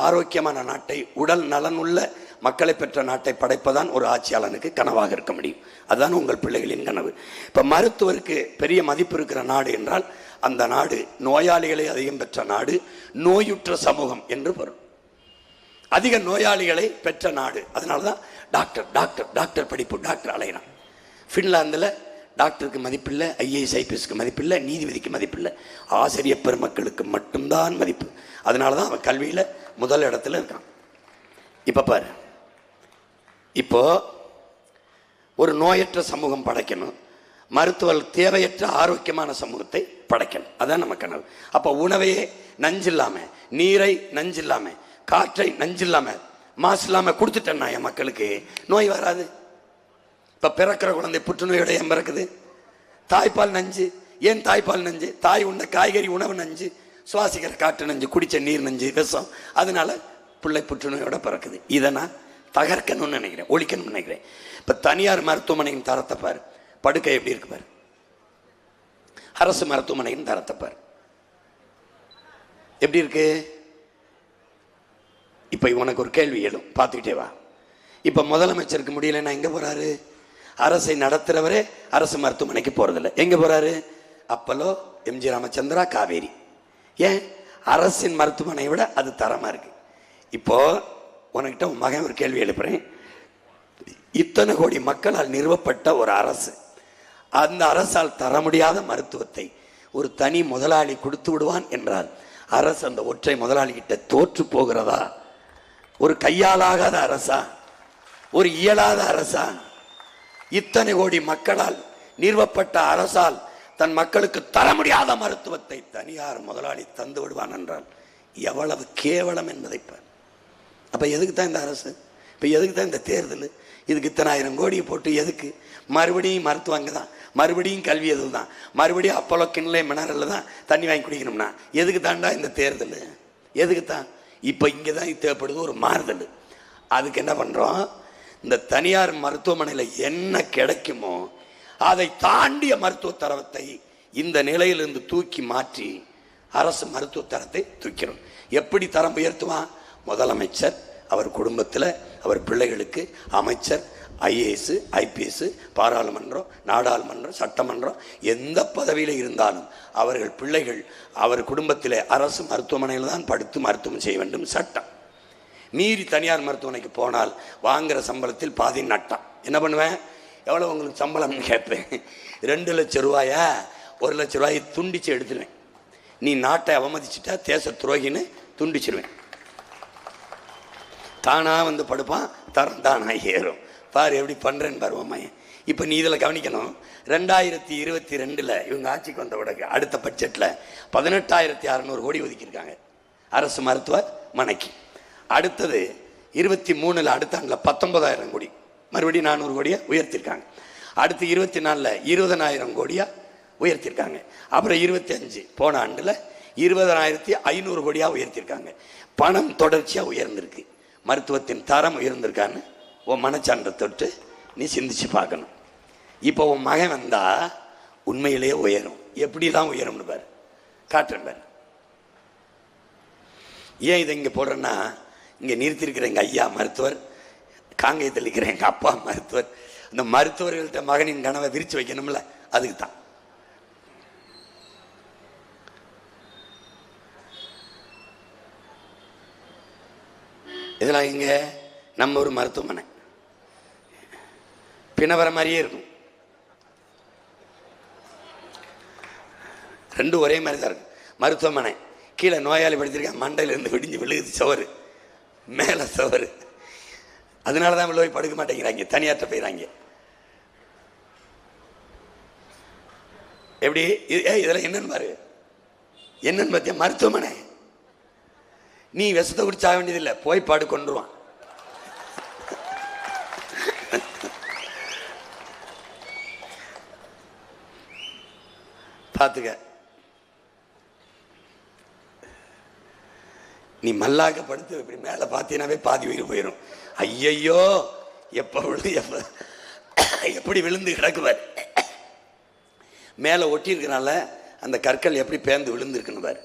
ஆரோக்கியமான நாட்டை, உடல் நலனுள்ள மக்களை பெற்ற நாட்டை படைப்பதான் ஒரு ஆட்சியாளனுக்கு கனவாக இருக்க முடியும். அதுதான் உங்கள் பிள்ளைகளின் கனவு. இப்போ மருத்துவருக்கு பெரிய மதிப்பு இருக்கிற நாடு என்றால் அந்த நாடு நோயாளிகளை அதிகம் பெற்ற நாடு, நோயுற்ற சமூகம் என்று பொருள். அதிக நோயாளிகளை பெற்ற நாடு. அதனால தான் டாக்டர் டாக்டர் டாக்டர் படிப்பு, டாக்டர் அலையலாம். ஃபின்லாந்தில் டாக்டருக்கு மதிப்பில்லை, ஐஏஎஸ் ஐபிஎஸ்க்கு மதிப்பில்லை, நீதிபதிக்கு மதிப்பில்லை, ஆசிரியர் பெருமக்களுக்கு மட்டும்தான் மதிப்பு. அதனால தான் அவன் கல்வியில் முதல் இடத்துல இருக்கான். இப்போ பாரு, இப்போ ஒரு நோயற்ற சமூகம் படைக்கணும், மருத்துவ தேவையற்ற ஆரோக்கியமான சமூகத்தை படைக்கணும். அதான் நம்ம கனவு. அப்போ உணவையே நஞ்சில்லாம, நீரை நஞ்சில்லாம, காற்றை நஞ்சில்லாம, மாசு இல்லாம கொடுத்துட்டேன்னா என் மக்களுக்கு நோய் வராது. இப்ப பிறக்கிற குழந்தை புற்றுநோயோட ஏன் பிறக்குது? தாய்ப்பால் நஞ்சு. ஏன் தாய்ப்பால் நஞ்சு? தாய் உண்ண காய்கறி உணவு நஞ்சு, சுவாசிக்கிற காற்று நஞ்சு, குடிச்ச நீர் நஞ்சு, விஷம். அதனால பிள்ளை புற்றுநோயோட பிறக்குது. இதை நான் தகர்க்கணும்னு நினைக்கிறேன், ஒழிக்கணும்னு நினைக்கிறேன். இப்ப தனியார் மருத்துவமனையின் தரத்தை பாரு, படுக்கை எப்படி இருக்கு பாரு. அரசு மருத்துவமனையின் தரத்தை பாரு எப்படி இருக்கு. இப்ப உனக்கு ஒரு கேள்வி எழும், பார்த்துக்கிட்டே வா. இப்ப முதலமைச்சருக்கு முடியலன்னா எங்க போறாரு? அரசை நடத்துறவரே அரசு மருத்துவமனைக்கு போறதில்லை. எங்க போறாரு? Apollo, MG Ramachandra, Kaveri. ஏன்? அரசின் மருத்துவமனை விட அது தரமா இருக்கு. இப்போ உனக்கிட்ட உன் மகன் ஒரு கேள்வி எழுப்புறேன். இத்தனை கோடி மக்களால் நிறுவப்பட்ட ஒரு அரசு, அந்த அரசால் தர முடியாத மருத்துவத்தை ஒரு தனி முதலாளி கொடுத்து விடுவான் என்றால் அரசு அந்த ஒற்றை முதலாளி கிட்ட தோற்று போகிறதா? ஒரு கையாலாகாத அரசா? ஒரு இயலாத அரசா? இத்தனை கோடி மக்களால் நிறுவப்பட்ட அரசால் தன் மக்களுக்கு தர முடியாத மருத்துவத்தை தனியார் முதலாளி தந்து விடுவான் என்றால் எவ்வளவு கேவலம் என்பதை பார். அப்ப எதுக்கு தான் இந்த அரசு? இப்ப எதுக்கு தான் இந்த தேர்தல்? இதுக்கு இத்தனை ஆயிரம் கோடியை போட்டு எதுக்கு? மறுபடியும் மருத்துவம் அங்கே தான், மறுபடியும் கல்வி எது தான், மறுபடியும் அப்போலோ கிண்லே மினரல் தான் தண்ணி வாங்கி குடிக்கணும்னா எதுக்கு தாண்டா இந்த தேர்தல்? எதுக்கு தான்? இப்போ இங்கே தான் தேவைப்படுது ஒரு மாறுதல். அதுக்கு என்ன பண்ணுறோம்? இந்த தனியார் மருத்துவமனையில் என்ன கிடைக்குமோ அதை தாண்டிய மருத்துவ தரத்தை இந்த நிலையிலிருந்து தூக்கி மாற்றி அரசு மருத்துவ தரத்தை தூக்கிறோம். எப்படி தரம் உயர்த்துவான்? முதலமைச்சர் அவர் குடும்பத்தில் அவர் பிள்ளைகளுக்கு அமைச்சர், ஐஏஎஸ், ஐபிஎஸ், பாராளுமன்றம், நாடாளுமன்றம், சட்டமன்றம், எந்த பதவியில் இருந்தாலும் அவர்கள் பிள்ளைகள் அவர் குடும்பத்தில் அரசு மருத்துவமனையில் தான் படுத்து மருத்துவம் செய்ய வேண்டும் சட்டம். மீறி தனியார் மருத்துவமனைக்கு போனால் வாங்குற சம்பளத்தில் பாதி நட்டம். என்ன பண்ணுவேன்? எவ்வளோ உங்களுக்கு சம்பளம்னு கேட்பேன். 2 லட்சம் ரூபாயா? 1 லட்சம் ரூபாயை துண்டிச்சு எடுத்துருவேன். நீ நாட்டை அவமதிச்சுட்டா தேச துரோகின்னு துண்டிச்சிருவேன். தானா வந்து படுப்பான், தரம் தானா ஏறும். பாரு எப்படி பண்றேன்னு பாருவோம். இப்போ நீ இதில் கவனிக்கணும். 2022 இவங்க ஆட்சிக்கு வந்த உடனே அடுத்த பட்ஜெட்டில் 18,600 கோடி ஒதுக்கியிருக்காங்க அரசு மருத்துவமனைக்கு. அடுத்தது 23 அடுத்த ஆண்டில் 19,000 கோடி, மறுபடியும் 400 கோடியை உயர்த்திருக்காங்க. அடுத்து 24 20,000 கோடியா உயர்த்திருக்காங்க. அப்புறம் 25 போன ஆண்டில் 20,500 கோடியா உயர்த்திருக்காங்க. பணம் தொடர்ச்சியாக உயர்ந்திருக்கு. மருத்துவத்தின் தரம் உயர்ந்திருக்கான்னு உன் மனச்சான்றை தொட்டு நீ சிந்திச்சு பார்க்கணும். இப்போ உன் மகன் வந்தா உண்மையிலேயே உயரும். எப்படிலாம் உயரும்னு பாரு, காட்டுறேன் பாரு. ஏன் இதை இங்கே போடுறேன்னா, இங்கே நிறுத்திருக்கிற எங்கள் ஐயா மருத்துவர், காங்கேயத்தில் இருக்கிற எங்கள் அப்பா மருத்துவர், அந்த மருத்துவர்கள்ட்ட மகனின் கனவை விரிச்சு வைக்கணும்ல, அதுக்கு தான். இதெல்லாம் இங்கே நம்ம ஒரு மருத்துவமனை பிணவர மாதிரியே இருக்கும். 2 ஒரே மாதிரி தான் இருக்கும். மருத்துவமனை கீழே நோயாளி படுத்திருக்கேன், மண்டையிலிருந்து விடிஞ்சு விழுகுது சவறு, மேலே சவறு. அதனால தான் போய் படுக்க மாட்டேங்கிறாங்க, தனியாற்ற போயிடறாங்க. எப்படி இதெல்லாம் என்னன்னு பாரு, என்னன்னு பார்த்தியா? மருத்துவமனை. நீ விஷத்தை குடிச்சாக வேண்டியதில்லை, போய் பாடு கொண்டுருவான். பார்த்துக்க. நீ மல்லாக்க படுத்து இப்படி மேலே பார்த்தீங்கன்னாவே பாதி உயிர் போயிடும். ஐயையோ எப்போ எப்படி விழுந்து கிடக்குவார். மேலே ஒட்டி இருக்கனால அந்த கற்கள் எப்படி பேர்ந்து விழுந்துருக்குன்னு பாரு.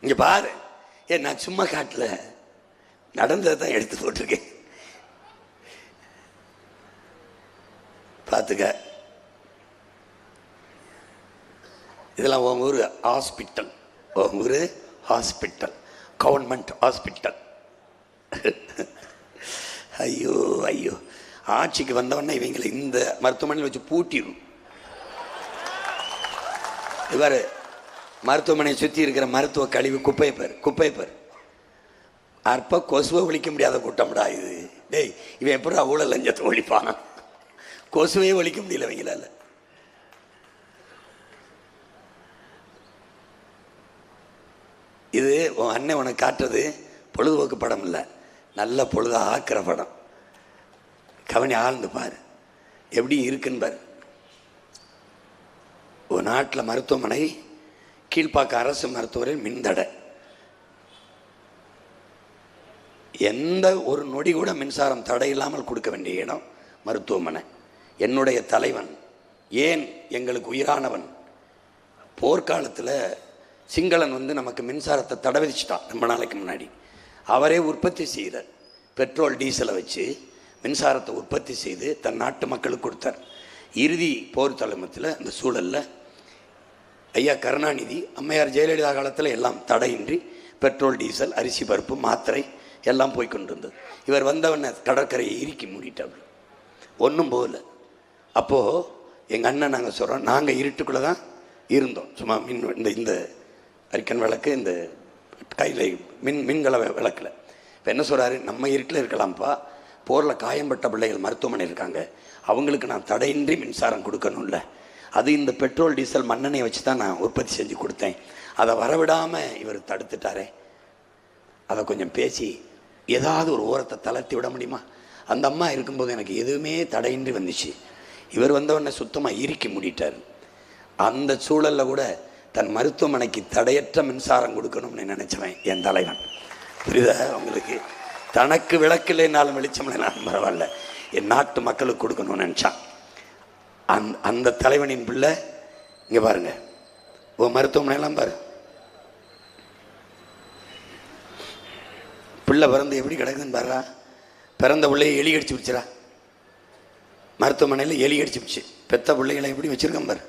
இங்கே பாரு. நான் சும்மா காட்டல, நடந்ததை தான் எடுத்து போட்டிருக்கேன். பார்த்துக்க. இதெல்லாம் உன் ஊர் ஹாஸ்பிட்டல், உன் ஊர் ஹாஸ்பிட்டல், கவர்மெண்ட் ஹாஸ்பிட்டல். ஐயோ ஐயோ, ஆட்சிக்கு வந்தவொடனே இவங்களை இந்த மருத்துவமனையில் வச்சு பூட்டிடும். இவர் மருத்துவமனையை சுற்றி இருக்கிற மருத்துவ கழிவு குப்பையை பேர் அற்ப கொசுவை ஒழிக்க முடியாத கூட்டம்டா இது. டேய், இவன் எப்படி ஊழல் லஞ்சத்தை ஒழிப்பான்? கொசுவே ஒழிக்க முடியல அவங்களால. இது உன் அண்ணன் உனக்கு காட்டுறது பொழுதுபோக்கு படம் இல்லை, நல்ல பொழுதா ஆக்கிற படம். கவனி ஆழ்ந்து பாரு, எப்படி இருக்குன்னு பாரு. ஒரு நாட்டில் மருத்துவமனை, கீழ்ப்பாக்க அரசு மருத்துவரில் மின்தடை. எந்த ஒரு நொடி கூட மின்சாரம் தடை இல்லாமல் கொடுக்க வேண்டிய இடம் மருத்துவமனை. என்னுடைய தலைவன், ஏன் எங்களுக்கு உயிரானவன், போர்க்காலத்தில் சிங்களன் நமக்கு மின்சாரத்தை தடை விதிச்சிட்டான் ரொம்ப நாளைக்கு முன்னாடி. அவரே உற்பத்தி செய்த பெட்ரோல் டீசலை வச்சு மின்சாரத்தை உற்பத்தி செய்து தன் நாட்டு மக்களுக்கு கொடுத்தார். இறுதி போர் தலைமத்தில் அந்த சூழலில் ஐயா கருணாநிதி, அம்மையார் ஜெயலலிதா காலத்தில் எல்லாம் தடையின்றி பெட்ரோல் டீசல், அரிசி பருப்பு, மாத்திரை எல்லாம் போய்கொண்டிருந்தது. இவர் வந்தவனை கடற்கரையை இறுக்கி மூடிட்டார், ஒன்றும் போகல. அப்போது எங்கள் அண்ணன் நாங்கள் சொல்கிறோம், நாங்கள் இருட்டுக்குள்ளே தான் இருந்தோம். சும்மா இந்த அரிக்கன் விளக்கு, இந்த கையில் மின்கல விளக்கில். இப்போ என்ன சொல்கிறாரு, நம்ம இருட்டில் இருக்கலாம்ப்பா, போரில் காயம்பட்ட பிள்ளைகள் மருத்துவமனை இருக்காங்க, அவங்களுக்கு நான் தடையின்றி மின்சாரம் கொடுக்கணும்ல. அது இந்த பெட்ரோல் டீசல் மண்ணெண்ணெயை வச்சு தான் நான் உற்பத்தி செஞ்சு கொடுத்தேன், அதை வரவிடாமல் இவர் தடுத்துட்டாரே, அதை கொஞ்சம் பேசி ஏதாவது ஒரு ஓரத்தை தளர்த்தி விட முடியுமா? அந்த அம்மா இருக்கும்போது எனக்கு எதுவுமே தடையின்றி வந்துச்சு, இவர் வந்தவொடனே சுத்தமாக இறுக்கி மூடிட்டார். அந்த சூழலில் கூட தன் மருத்துவமனைக்கு தடையற்ற மின்சாரம் கொடுக்கணும்னு நினைச்சவன் என் தலைவன். புரியுதா உங்களுக்கு? தனக்கு விளக்கில்லைனாலும் வெளிச்சம் இல்லைனாலும் பரவாயில்ல, என் நாட்டு மக்களுக்கு கொடுக்கணும்னு நினச்சான். அந்த தலைவனின் பிள்ளை இங்கே பாருங்க, ஓ மருத்துவமனையெல்லாம் பாரு, பிள்ளை பிறந்து எப்படி கிடக்குதுன்னு பாருறா. பிறந்த பிள்ளையை எலி கடிச்சு பிடிச்சிடா, மருத்துவமனையில் எலி கடிச்சு பிடிச்சி. பெத்த பிள்ளைகளை எப்படி வச்சிருக்கேன் பாரு.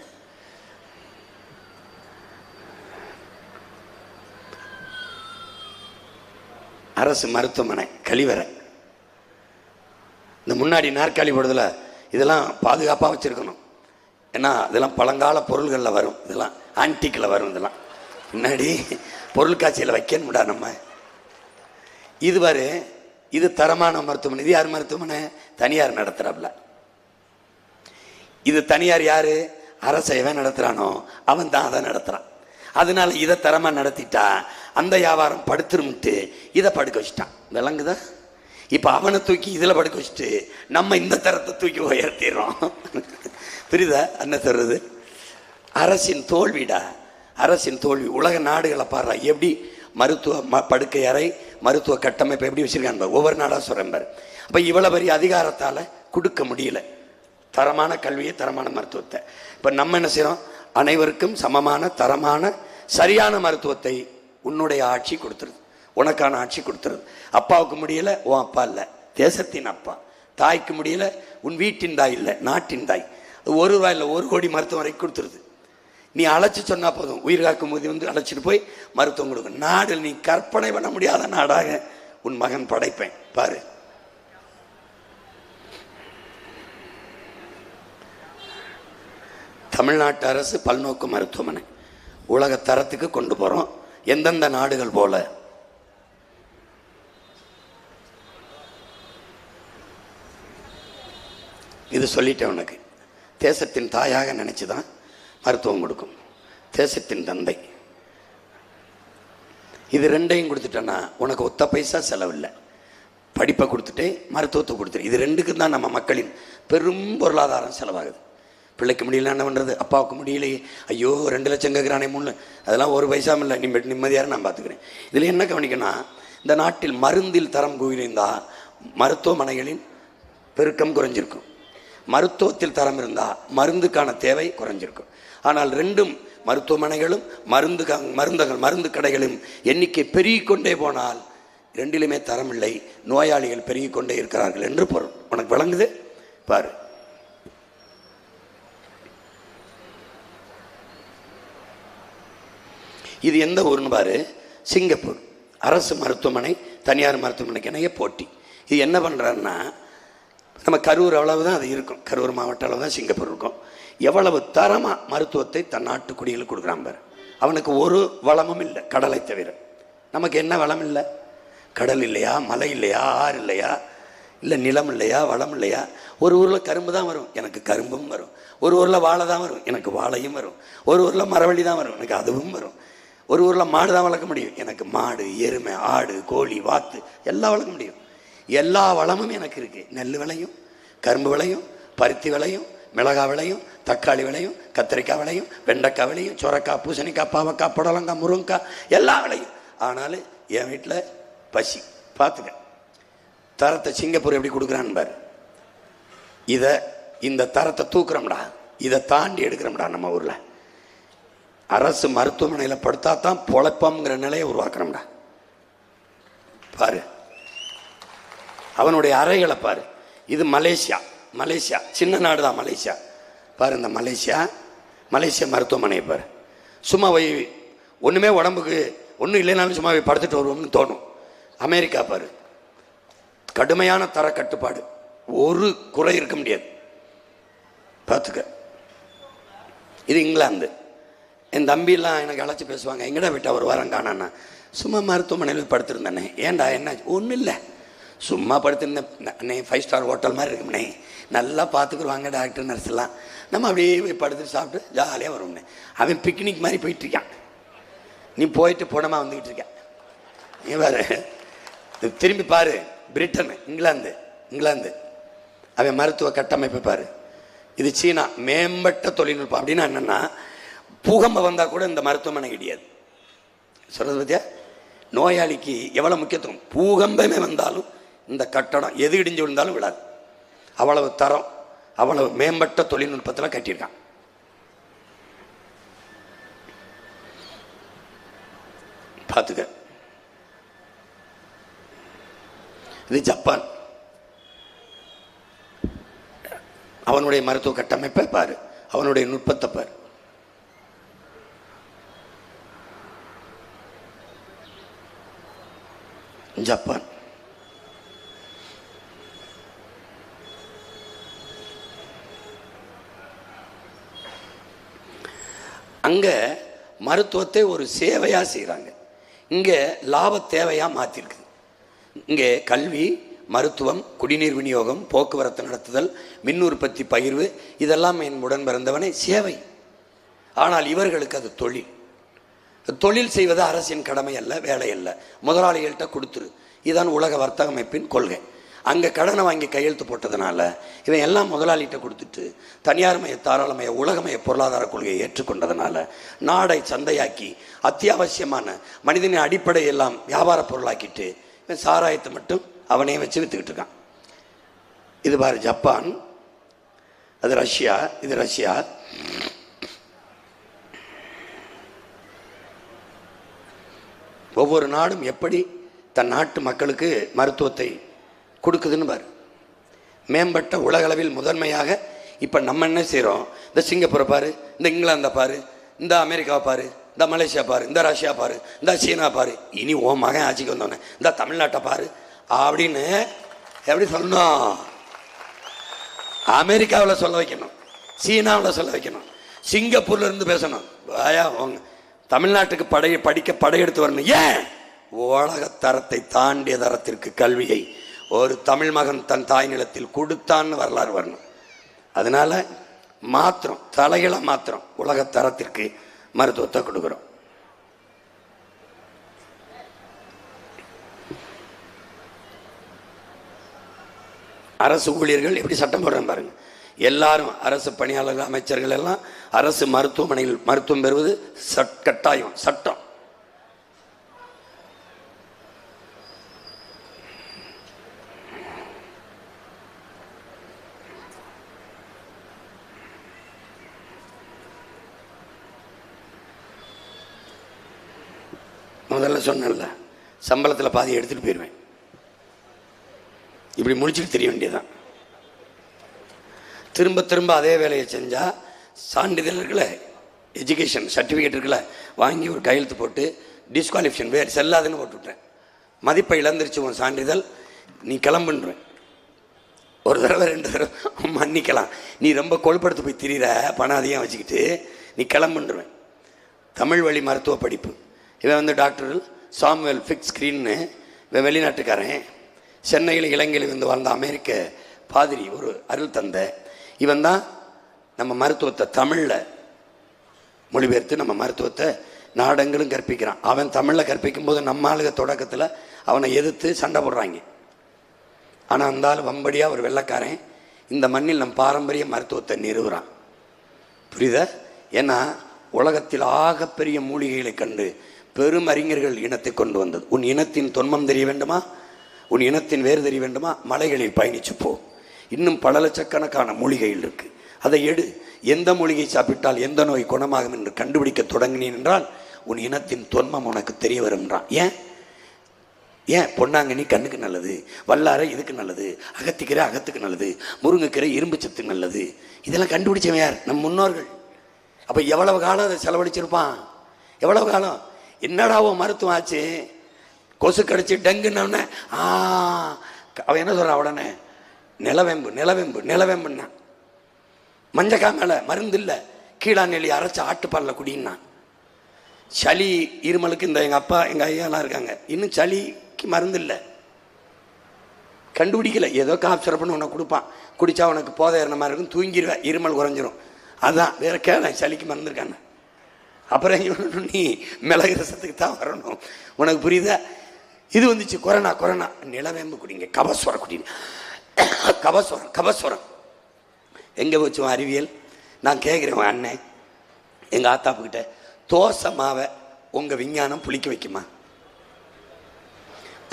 அரசு மருத்துவமனை கழிவறை, இந்த முன்னாடி நாற்காலி போடுறதுல இதெல்லாம் பாதுகாப்பாக வச்சுருக்கணும். ஏன்னா இதெல்லாம் பழங்கால பொருள்களில் வரும், இதெல்லாம் ஆன்டிக்கில் வரும், இதெல்லாம் முன்னாடி பொருட்காட்சியில் வைக்கணும்டா நம்ம. இது பாரு, இது தரமான மருத்துவமனை. இது யார் மருத்துவமனை? தனியார் நடத்துகிறாப்புல. இது தனியார் யார்? அரசை எவன் நடத்துகிறானோ அவன் தான் அதை நடத்துகிறான். அதனால இதை தரமாக நடத்திட்டா அந்த வியாபாரம் படுத்துரும்ட்டு இதை படுக்க வச்சுட்டான். விளங்குதா? இப்போ அவனை தூக்கி இதில் படுக்க வச்சுட்டு நம்ம இந்த தரத்தை தூக்கி உயர்த்திடுறோம். புரியுதா என்ன சொல்றது? அரசின் தோல்விடா, அரசின் தோல்வி. உலக நாடுகளை பாடுறா எப்படி மருத்துவ படுக்கை அறை, மருத்துவ கட்டமைப்பு எப்படி வச்சிருக்காங்க ஒவ்வொரு நாடாக சொல்கிறேன் பாரு. அப்போ இவ்வளோ பெரிய அதிகாரத்தால் கொடுக்க முடியல தரமான கல்வியை, தரமான மருத்துவத்தை. இப்போ நம்ம என்ன செய்கிறோம்? அனைவருக்கும் சமமான தரமான சரியான மருத்துவத்தை உன்னுடைய ஆட்சி கொடுத்துருது, உனக்கான ஆட்சி கொடுத்துருது. அப்பாவுக்கு முடியல, உன் அப்பா இல்லை, தேசத்தின் அப்பா. தாய்க்கு முடியல, உன் வீட்டின் தாய் இல்லை, நாட்டின் தாய். ₹1 இல்லை, 1 கோடி மருத்துவம் வரைக்கும் கொடுத்துருது. நீ அழைச்சி சொன்னா போதும், உயிர் காக்கும் போது அழைச்சிட்டு போய் மருத்துவம் கொடுக்கும். நாடு நீ கற்பனை பண்ண முடியாத நாடாக உன் மகன் படைப்பேன் பாரு. தமிழ்நாட்டு அரசு பல்நோக்கு மருத்துவமனை உலக தரத்துக்கு கொண்டு போறோம். எந்தெந்த நாடுகள் போல இது சொல்லிட்டேன் உனக்கு. தேசத்தின் தாயாக நினைச்சுதான் மருத்துவம் கொடுக்கும், தேசத்தின் தந்தை. இது ரெண்டையும் கொடுத்துட்டேன்னா உனக்கு ஒத்த பைசா செலவில்லை. படிப்பை கொடுத்துட்டே மருத்துவத்தை கொடுத்துட்டு, இது ரெண்டுக்கு தான் நம்ம மக்களின் பெரும் பொருளாதாரம் செலவாகுது. பிள்ளைக்கு முடியல என்ன பண்ணுறது, அப்பாவுக்கு முடியலையே, ஐயோ 2 லட்சம் கேட்குறானே 3, அதெல்லாம் 1 பைசாவும் இல்லை, நிம்மதியாக நான் பார்த்துக்கிறேன். இதில் என்ன கவனிக்கணும், இந்த நாட்டில் மருந்தில் தரம் குறைந்தால் மருத்துவமனைகளின் பெருக்கம் குறைஞ்சிருக்கும், மருத்துவத்தில் தரம் இருந்தால் மருந்துக்கான தேவை குறைஞ்சிருக்கும். ஆனால் ரெண்டும், மருத்துவமனைகளும் மருந்து கடைகளும் எண்ணிக்கை பெருகிக்கொண்டே போனால் ரெண்டிலுமே தரம் இல்லை, நோயாளிகள் பெருகிக்கொண்டே இருக்கிறார்கள் என்று பொருள். உனக்கு விளங்குது பாரு. இது எந்த ஊருன்னு பாரு, சிங்கப்பூர். அரசு மருத்துவமனை தனியார் மருத்துவமனைக்கு இணைய போட்டி. இது என்ன பண்ணுறாருன்னா, நம்ம கரூர் அளவு தான் அது இருக்கும், கரூர் மாவட்ட அளவு தான் சிங்கப்பூர் இருக்கும். எவ்வளவு தரமாக மருத்துவத்தை தன் நாட்டு குடிகளுக்கு கொடுக்குறான் பாரு. அவனுக்கு ஒரு வளமும் இல்லை கடலை தவிர. நமக்கு என்ன வளம் இல்லை? கடல் இல்லையா, மலை இல்லையா, ஆறு இல்லையா, இல்லை நிலம் இல்லையா, வளம் இல்லையா? ஒரு ஊரில் கரும்பு தான் வரும், எனக்கு கரும்பும் வரும். ஒரு ஊரில் வாழை தான் வரும், எனக்கு வாழையும் வரும். ஒரு ஊரில் மரவள்ளி தான் வரும், எனக்கு அதுவும் வரும். ஒரு ஊரில் மாடு தான் வளர்க்க முடியும், எனக்கு மாடு, எருமை, ஆடு, கோழி, வாத்து எல்லாம் வளர்க்க முடியும். எல்லா வளமும் எனக்கு இருக்குது. நெல் விளையும், கரும்பு விளையும், பருத்தி விளையும், மிளகாய் விளையும், தக்காளி விளையும், கத்திரிக்காய் விளையும், வெண்டைக்காய் விளையும், சொரக்காய், பூசணிக்காய், பாவக்காய், புடலங்காய், முருங்காய் எல்லாம் விளையும். ஆனாலும் என் வீட்டில் பசி. பார்த்துக்க, தரத்தை சிங்கப்பூர் எப்படி கொடுக்குறான்னு பாரு. இந்த தரத்தை தூக்குறோம்டா, இதை தாண்டி எடுக்கிறோம்டா. நம்ம ஊரில் அரசு மருத்துவமனையில் படுத்தா தான் பொழைப்போம்ங்கிற நிலையை உருவாக்குறோம்டா. பாரு அவனுடைய அறைகளை பாரு. இது மலேசியா சின்ன நாடு தான் மலேசியா. பாரு இந்த மலேசியா மருத்துவமனையை பாரு. சும்மா போய் ஒன்றுமே உடம்புக்கு ஒன்றும் இல்லைனாலும் சும்மா போய் படுத்துட்டு வருவோம்னு தோணும். அமெரிக்கா பாரு, கடுமையான தர கட்டுப்பாடு, ஒரு குறை இருக்க முடியாது. பார்த்துக்க. இது இங்கிலாந்து. என் தம்பிலாம் எனக்கு அழைச்சி பேசுவாங்க, எங்கடா விட்டா ஒரு வாரம் காணாண்ணா. சும்மா மருத்துவமனையில் படுத்திருந்தேனே. ஏன்டா என்ன? ஒன்றும் இல்லை, சும்மா படுத்திருந்தேன். 5 ஸ்டார் ஹோட்டல் மாதிரி இருக்கும்னே, நல்லா பார்த்துக்குருவாங்க டாக்டர் நர்ஸ் எல்லாம். நம்ம அப்படியே போய் படுத்துட்டு சாப்பிட்டு ஜாலியாக வருவோம்னே. அவன் பிக்னிக் மாதிரி போயிட்டுருக்கான், நீ போயிட்டு போனமாக வந்துக்கிட்டு இருக்க. நீ பாரு, திரும்பி பாரு, பிரிட்டன், இங்கிலாந்து அவன் மருத்துவ கட்டமைப்பை பாரு. இது சீனா, மேம்பட்ட தொழில்நுட்பம். அப்படின்னா என்னென்னா, பூகம்பம் வந்தால் கூட இந்த மருத்துவமனை கிடையாது. சொல்கிறது பற்றியா? நோயாளிக்கு எவ்வளோ முக்கியத்துவம். பூகம்பமே வந்தாலும் இந்த கட்டடம் எது இடிஞ்சு விழுந்தாலும் விடாது. அவ்வளவு தரம், அவ்வளவு மேம்பட்ட தொழில்நுட்பத்தில் கட்டியிருக்கான். பார்த்துக்க. இது ஜப்பான். அவனுடைய மருத்துவ கட்டமைப்பை பாரு, அவனுடைய நுட்பத்தை பாரு. ஜப்பான். அங்க மருத்துவத்தை ஒரு சேவையா செய்யறாங்க, இங்க லாப தேவையா மாத்திருக்கு. இங்கே கல்வி, மருத்துவம், குடிநீர் விநியோகம், போக்குவரத்து நடத்துதல், மின் உற்பத்தி, பகிர்வு, இதெல்லாம் என் உடன் பிறந்தவனே சேவை. ஆனால் இவர்களுக்கு அது தொழில். தொழில் செய்வது அரசின் கடமை அல்ல, வேலை அல்ல. முதலாளிகள்கிட்ட கொடுத்துரு, இதுதான் உலக வர்த்தக அமைப்பின் கொள்கை. அங்கே கடனை வாங்கி கையெழுத்து போட்டதுனால இவன் எல்லாம் முதலாளிகிட்ட கொடுத்துட்டு தனியார்மய, தாராளமய, உலகமய பொருளாதார கொள்கையை ஏற்றுக்கொண்டதுனால நாடை சந்தையாக்கி அத்தியாவசியமான மனிதனின் அடிப்படை எல்லாம் வியாபார பொருளாக்கிட்டு இவன் சாராயத்தை மட்டும் அவனே வச்சு வித்துக்கிட்டு இருக்கான். இது பாரு ஜப்பான், அது ரஷ்யா, இது ரஷ்யா. ஒவ்வொரு நாடும் எப்படி தன் நாட்டு மக்களுக்கு மருத்துவத்தை கொடுக்குதுன்னு பாரு. மேம்பட்ட உலகளவில் முதன்மையாக இப்போ நம்ம என்ன செய்கிறோம்? இந்த சிங்கப்பூரை பாரு, இந்த இங்கிலாந்தை பாரு, இந்த அமெரிக்காவை பாரு, இந்த மலேசியா பாரு, இந்த ரஷ்யா பாரு, இந்த சீனா பாரு, இனி ஓ மகன் ஆட்சிக்கு வந்தோடனே இந்த தமிழ்நாட்டை பாரு அப்படின்னு எப்படி சொல்லணும்? அமெரிக்காவில் சொல்ல வைக்கணும், சீனாவில் சொல்ல வைக்கணும், சிங்கப்பூர்ல இருந்து பேசணும். ஆயா தமிழ்நாட்டுக்கு படையெடுத்து வரணும். ஏன்? உலக தரத்தை தாண்டிய தரத்திற்கு கல்வியை ஒரு தமிழ் மகன் தன் தாய் நிலத்தில் கொடுத்தான்னு வரலாறு வரணும். அதனால மாத்திரம் தலைகளை மாத்திரம் உலக தரத்திற்கு மருத்துவத்தை கொடுக்கிறோம். அரசு ஊழியர்கள் எப்படி சட்டம் போடுறேன் பாருங்க. எல்லாரும் அரசு பணியாளர்கள், அமைச்சர்கள் எல்லாம் அரசு மருத்துவமனையில் மருத்துவம் பெறுவது கட்டாயம், சட்டம். முதல்ல சொன்னேன்ல, சம்பளத்தில் பாதி எடுத்துகிட்டு போயிடுவேன். இப்படி முடிச்சுட்டு தெரிய வேண்டியதான். திரும்ப திரும்ப அதே வேலையை செஞ்சால் சான்றிதழ் இருக்குல்ல, எஜுகேஷன் சர்டிஃபிகேட் இருக்குல்ல, வாங்கி ஒரு கையெழுத்து போட்டு டிஸ்குவாலிஃபிகேஷன் வேறு செல்லாதுன்னு போட்டுவிட்டேன். மதிப்பை இழந்துருச்சு உன் சான்றிதழ், நீ கிளம்புன்றேன். ஒரு தடவை 2 தடவை மன்னிக்கலாம், நீ ரொம்ப கொழுப்படுத்து போய் திரிகிற, பணம் அதிகம் வச்சுக்கிட்டு நீ கிளம்புன்றேன். தமிழ் வழி மருத்துவ படிப்பு. இவன் வந்து டாக்டர் சாமுவேல் ஃபிக் ஸ்க்ரீன்னு, இவன் வெளிநாட்டுக்காரன். சென்னையில் இலங்கையில் இருந்து வாழ்ந்த அமெரிக்க பாதிரி, ஒரு அருள் தந்த. இவன் தான் நம்ம மருத்துவத்தை தமிழில் மொழிபெயர்த்து நம்ம மருத்துவத்தை நாடங்களும் கற்பிக்கிறான். அவன் தமிழில் கற்பிக்கும் போது நம்ம ஆளுக தொடக்கத்தில் அவனை எதிர்த்து சண்டை போடுறாங்க. ஆனால் அந்த ஆள் வம்படியாக ஒரு வெள்ளைக்காரன் இந்த மண்ணில் நம் பாரம்பரிய மருத்துவத்தை நிறுவுறான். புரியுதா? ஏன்னா உலகத்தில் ஆகப்பெரிய மூலிகைகளை கண்டு பெரும் அறிஞர்கள் இனத்தை கொண்டு வந்தது. உன் இனத்தின் தொன்மம் தெரிய வேண்டுமா, உன் இனத்தின் வேறு தெரிய வேண்டுமா, மலைகளில் பயணிச்சு போ. இன்னும் பல லட்சக்கணக்கான மூலிகைகள் இருக்கு. அதை எடு. எந்த மூலிகை சாப்பிட்டால் எந்த நோய் குணமாகும் என்று கண்டுபிடிக்க தொடங்கினேன் என்றால் உன் இனத்தின் தொன்மம் உனக்கு தெரிய வரும்ன்றான். ஏன் பொன்னாங்கண்ணி கண்ணுக்கு நல்லது, வல்லாரை இதுக்கு நல்லது, அகத்திக்கீரை அகத்துக்கு நல்லது, முருங்கைக்கீரை இரும்பு சத்துக்கு நல்லது. இதெல்லாம் கண்டுபிடிச்சவன் யார்? நம் முன்னோர்கள். அப்போ எவ்வளவு காலம் அதை செலவழிச்சிருப்பான்? எவ்வளவு காலம்? என்னடாவோ மருத்துவம் ஆச்சு, கொசு கடிச்சு டங்குன்னொடனே அவன் என்ன சொல்கிறான் உடனே? நிலவேம்பு நிலவேம்பு நிலவேம்புன்னா. மஞ்சக்காய் மேலே மருந்து இல்லை, கீழா நெல்லி அரைச்சி ஆட்டுப்பாலில் குடின்னான். சளி இருமலுக்கு இந்த எங்கள் அப்பா எங்கள் ஐயாலாம் இருக்காங்க, இன்னும் சளிக்கு மருந்து இல்லை, கண்டுபிடிக்கல. ஏதோ காப் சிறப்புன்னு உனக்கு கொடுப்பான், குடித்தா உனக்கு போதை ஏறின மாதிரி இருக்கும், தூங்கிடுவேன், இருமல் குறைஞ்சிரும். அதுதான் வேற கேள சளிக்கு மறந்துருக்காங்க. அப்புறம் நீ மிளகு ரசத்துக்கு தான் வரணும். உனக்கு புரியுதா? இது வந்துச்சு கொரோனா. கொரோனா நிலவேம்பு குடிங்க, கபஸ்வரம் குடிங்க. கபஸ்வரம் எங்கே போச்சு அறிவியல்? நான் கேட்குறேன் அண்ணன் எங்கள் ஆத்தாப்புக்கிட்ட, தோசை மாவை உங்கள் விஞ்ஞானம் புளிக்க வைக்குமா?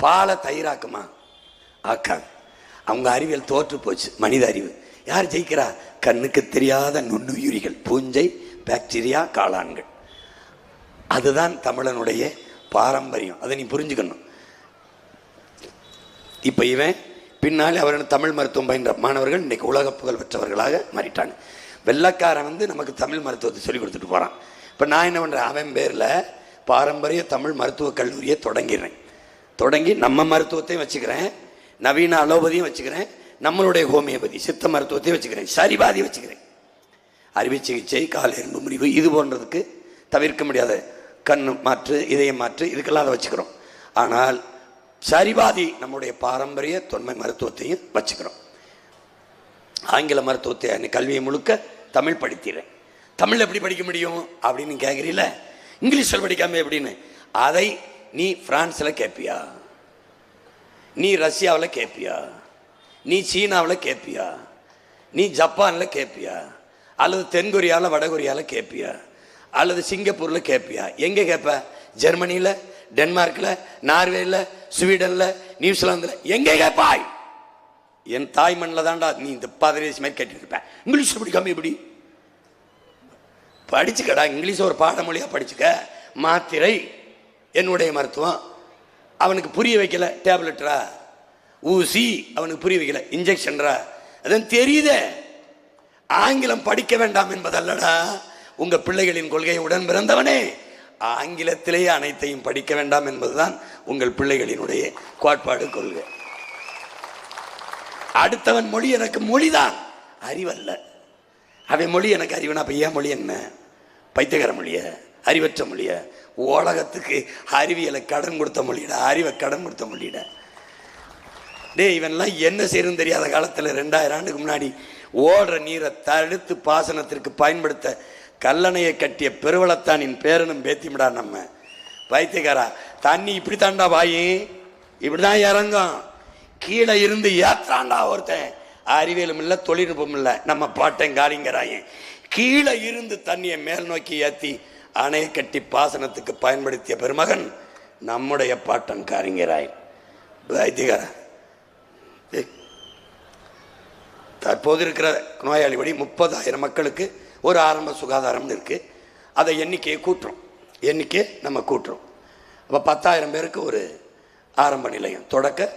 பாலை தயிராக்குமா? ஆக்காது. அவங்க அறிவியல் தோற்று போச்சு. மனித அறிவு யார் ஜெயிக்கிறா? கண்ணுக்கு தெரியாத நுண்ணுயிரிகள், பூஞ்சை, பாக்டீரியா, காளான்கள். அதுதான் தமிழனுடைய பாரம்பரியம். அதை நீ புரிஞ்சுக்கணும். இப்போ இவன் பின்னாலே அவர்கள் தமிழ் மருத்துவம் பயின்ற மாணவர்கள் இன்றைக்கு உலக புகழ் பெற்றவர்களாக மாறிட்டாங்க. வெள்ளைக்காரன் நமக்கு தமிழ் மருத்துவத்தை சொல்லி கொடுத்துட்டு போகிறான். இப்போ நான் என்ன பண்ணுறேன்? அவன் பேரில் பாரம்பரிய தமிழ் மருத்துவக் கல்லூரியை தொடங்கிடுறேன். தொடங்கி நம்ம மருத்துவத்தையும் வச்சுக்கிறேன், நவீன அலோபதியும் வச்சுக்கிறேன், நம்மளுடைய ஹோமியோபதி சித்த மருத்துவத்தையும் வச்சுக்கிறேன், சரிபாதி வச்சுக்கிறேன். அறுவை சிகிச்சை, கால் எலும்பு முறிவு இது போன்றதுக்கு தவிர்க்க முடியாத கண் மாற்று, இதய மாற்று, இதுக்கெல்லாம் அதை வச்சுக்கிறோம். ஆனால் சரிபாதி நம்முடைய பாரம்பரிய தொன்மை மருத்துவத்தையும் வச்சுக்கிறோம். ஆங்கில மருத்துவத்தை கல்வியை முழுக்க தமிழ் படிக்கிறேன். தமிழ் எப்படி படிக்க முடியும் அப்படின்னு கேட்குறீல, இங்கிலீஷில் படிக்காம எப்படின்னு? அதை நீ பிரான்ஸில் கேட்பியா, நீ ரஷ்யாவில் கேட்பியா, நீ சீனாவில் கேட்பியா, நீ ஜப்பானில் கேட்பியா, அல்லது தென்கொரியாவில் வடகொரியாவில் கேட்பியா, அல்லது சிங்கப்பூரில் கேட்பியா? எங்கே கேட்ப? ஜெர்மனியில், டென்மார்க்கில், நார்வேயில், ஸ்வீடனில், நியூசிலாந்தில் எங்கே கேட்பாய்? என் தாய் மண்ணில் தான்டா நீ இந்த பாதரேசி மாதிரி கேட்டுருப்ப. இங்கிலீஷ் படிக்காம எப்படி? படிச்சுக்கடா, இங்கிலீஷ் ஒரு பாடமொழியாக படிச்சுக்க. மாத்திரை என்னுடைய மருத்துவம் அவனுக்கு புரிய வைக்கல, டேப்லெட்ரா, ஊசி அவனுக்கு புரிய வைக்கல, இன்ஜெக்ஷன்ரா, அதான் தெரியுதே. ஆங்கிலம் படிக்க வேண்டாம் என்பதல்லடா உங்க பிள்ளைகளின் கொள்கையை உடன் பிறந்தவனே. ஆங்கிலத்திலேயே அனைத்தையும் படிக்க வேண்டாம் என்பதுதான் உங்கள் பிள்ளைகளினுடைய கோட்பாடு, கொள்கை. அடுத்தவன் மொழி எனக்கு மொழிதான், அறிவல்ல. அவன் மொழி எனக்கு அறிவுனா அப்ப ஏன் மொழி என்ன? பைத்தியகார மொழிய, அறிவற்ற மொழிய, உலகத்துக்கு அறிவியலை கடன் கொடுத்த மொழியிட, அறிவை கடன் கொடுத்த மொழியிட. இவன்லாம் என்ன செய்யணும் தெரியாத காலத்தில் 2000 ஆண்டுக்கு முன்னாடி ஓடுற நீரை தடுத்து பாசனத்திற்கு பயன்படுத்த கல்லணையை கட்டிய பெருவளத்தானின் பேரனும் பேத்திமிடா நம்ம. பைத்தியக்காரா, தண்ணி இப்படி தாண்டா வாயி, இப்படிதான் இறங்கும், கீழே இருந்து ஏத்தாண்டா ஒருத்தன். அறிவியலும் இல்லை, தொழில்நுட்பம் இல்லை, நம்ம பாட்டன் காரிங்கராயன் கீழே இருந்து தண்ணியை மேல் நோக்கி ஏற்றி அணையை கட்டி பாசனத்துக்கு பயன்படுத்திய பெருமகன் நம்முடைய பாட்டன் காரிங்கராயன். பைத்தியக்காரா, தற்போது இருக்கிற நோயாளிபடி 30,000 மக்களுக்கு ஒரு ஆரம்ப சுகாதாரம்னு இருக்குது. அதை எண்ணிக்கையை கூட்டுறோம், எண்ணிக்கை நம்ம கூட்டுறோம். அப்போ 10,000 பேருக்கு ஒரு ஆரம்ப நிலையம், தொடக்க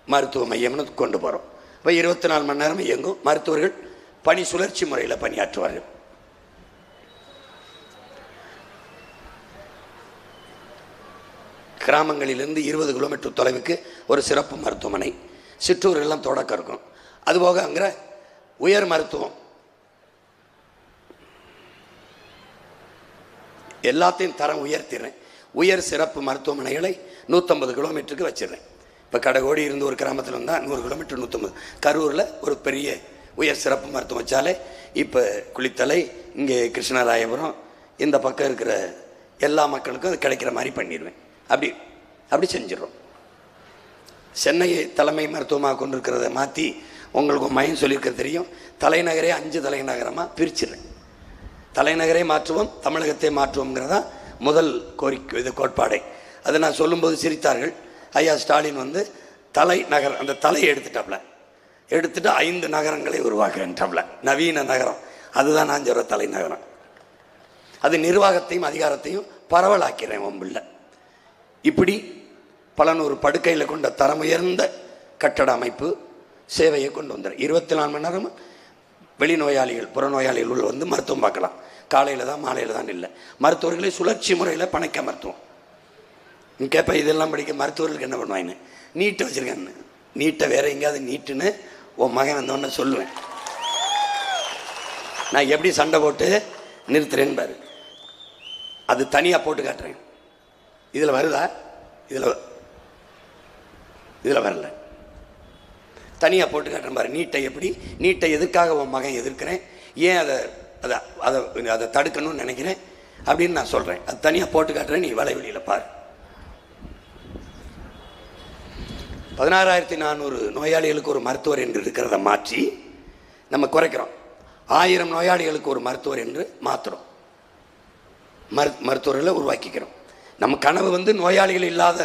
மருத்துவ மையம்னு கொண்டு போகிறோம். இப்போ 24 மணி நேரம் இயங்கும். மருத்துவர்கள் பணி சுழற்சி முறையில் பணியாற்றுவார்கள். கிராமங்களிலிருந்து 20 கிலோமீட்டர் தொலைவுக்கு ஒரு சிறப்பு மருத்துவமனை, சிற்றூர்களெல்லாம் தொடக்கம் இருக்கும். அதுபோக அங்கே உயர் மருத்துவம் எல்லாத்தையும் தரம் உயர்த்திடுறேன். உயர் சிறப்பு மருத்துவமனைகளை 150 கிலோமீட்டருக்கு வச்சிடுறேன். இப்போ கடகோடி இருந்து ஒரு கிராமத்தில் வந்தால் 100 கிலோமீட்டர் 150. கரூரில் ஒரு பெரிய உயர் சிறப்பு மருத்துவம் வச்சாலே இப்போ குளித்தலை, இங்கே கிருஷ்ணராயபுரம், இந்த பக்கம் இருக்கிற எல்லா மக்களுக்கும் அது கிடைக்கிற மாதிரி பண்ணிடுவேன். அப்படி செஞ்சிடறோம். சென்னையை தலைமை மருத்துவமாக கொண்டிருக்கிறத மாற்றி உங்களுக்கு மையம் சொல்லியிருக்க தெரியும். தலைநகரே 5 தலைநகரமாக பிரிச்சிடுறேன். தலைநகரே மாற்றுவோம், தமிழகத்தை மாற்றுவோங்கிறதா முதல் கோரிக்கை, இது கோட்பாடை. அதை நான் சொல்லும்போது சிரித்தார்கள். ஐயா ஸ்டாலின் வந்து தலைநகர், அந்த தலையை எடுத்துட்டு 5 நகரங்களை உருவாக்குறேன்ட்டாப்ல. நவீன நகரம், அதுதான் நான் சொல்கிற தலைநகரம். அது நிர்வாகத்தையும் அதிகாரத்தையும் பரவலாக்கிறேன் ஒம்பில்ல. இப்படி பல நூறு படுக்கையில் கொண்ட தரமுயர்ந்த கட்டட அமைப்பு சேவையை கொண்டு வந்துடுறேன். 24 மணி நேரம் வெளிநோயாளிகள், புறநோயாளிகள் உள்ள வந்து மருத்துவம் பார்க்கலாம். காலையில் தான் மாலையில் தான் இல்லை. மருத்துவர்களை சுழற்சி முறையில் பணைக்க மருத்துவம். நீ கேட்ப இதெல்லாம் படிக்க மருத்துவர்களுக்கு என்ன பண்ணுவாங்கன்னு. நீட்டை வச்சுருக்கேன்னு. நீட்டை வேற எங்கேயாவது நீட்டுன்னு உன் மகன் வந்தோடனே சொல்லுவேன். நான் எப்படி சண்டை போட்டு நிறுத்துறேன்னு பாரு. அது தனியாக போட்டு காட்டுறேன். இதில் வருதா? இதில் வரல. தனியாக போட்டு காட்டுறேன் பாரு. நீட்டை எதுக்காக உன் மகன் எதிர்க்கிறேன், ஏன் அதை தடுக்கணும்னு நினைக்கிறேன் அப்படின்னு நான் சொல்கிறேன். அது தனியாக போட்டு காட்டுறேன். நீ வலைவெளியில் பாரு. 16,400 நோயாளிகளுக்கு ஒரு மருத்துவர் என்று இருக்கிறத மாற்றி நம்ம குறைக்கிறோம். 1000 நோயாளிகளுக்கு ஒரு மருத்துவர் என்று மாற்றுறோம். மருத்துவர்களை உருவாக்கிக்கிறோம். நம்ம கனவு வந்து நோயாளிகள் இல்லாத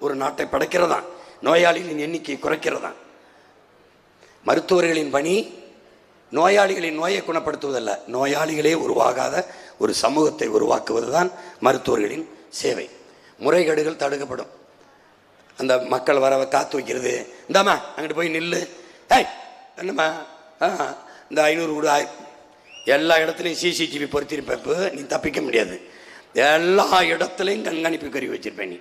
ஒரு நாட்டை படைக்கிறதா, நோயாளிகளின் எண்ணிக்கையை குறைக்கிறதா. மருத்துவர்களின் பணி நோயாளிகளின் நோயை குணப்படுத்துவதல்ல, நோயாளிகளே உருவாகாத ஒரு சமூகத்தை உருவாக்குவது தான் மருத்துவர்களின் சேவை. முறைகேடுகள் தடுக்கப்படும். அந்த மக்கள் வர காத்து வைக்கிறது, இந்தாம்மா அங்கிட்டு போய் நில்லு, என்னம்மா இந்த 500 கூட, எல்லா இடத்துலையும் சிசிடிவி பொருத்திருப்ப, நீ தப்பிக்க முடியாது. எல்லா இடத்துலையும் கண்காணிப்பு கருவி வச்சிருப்பேன்.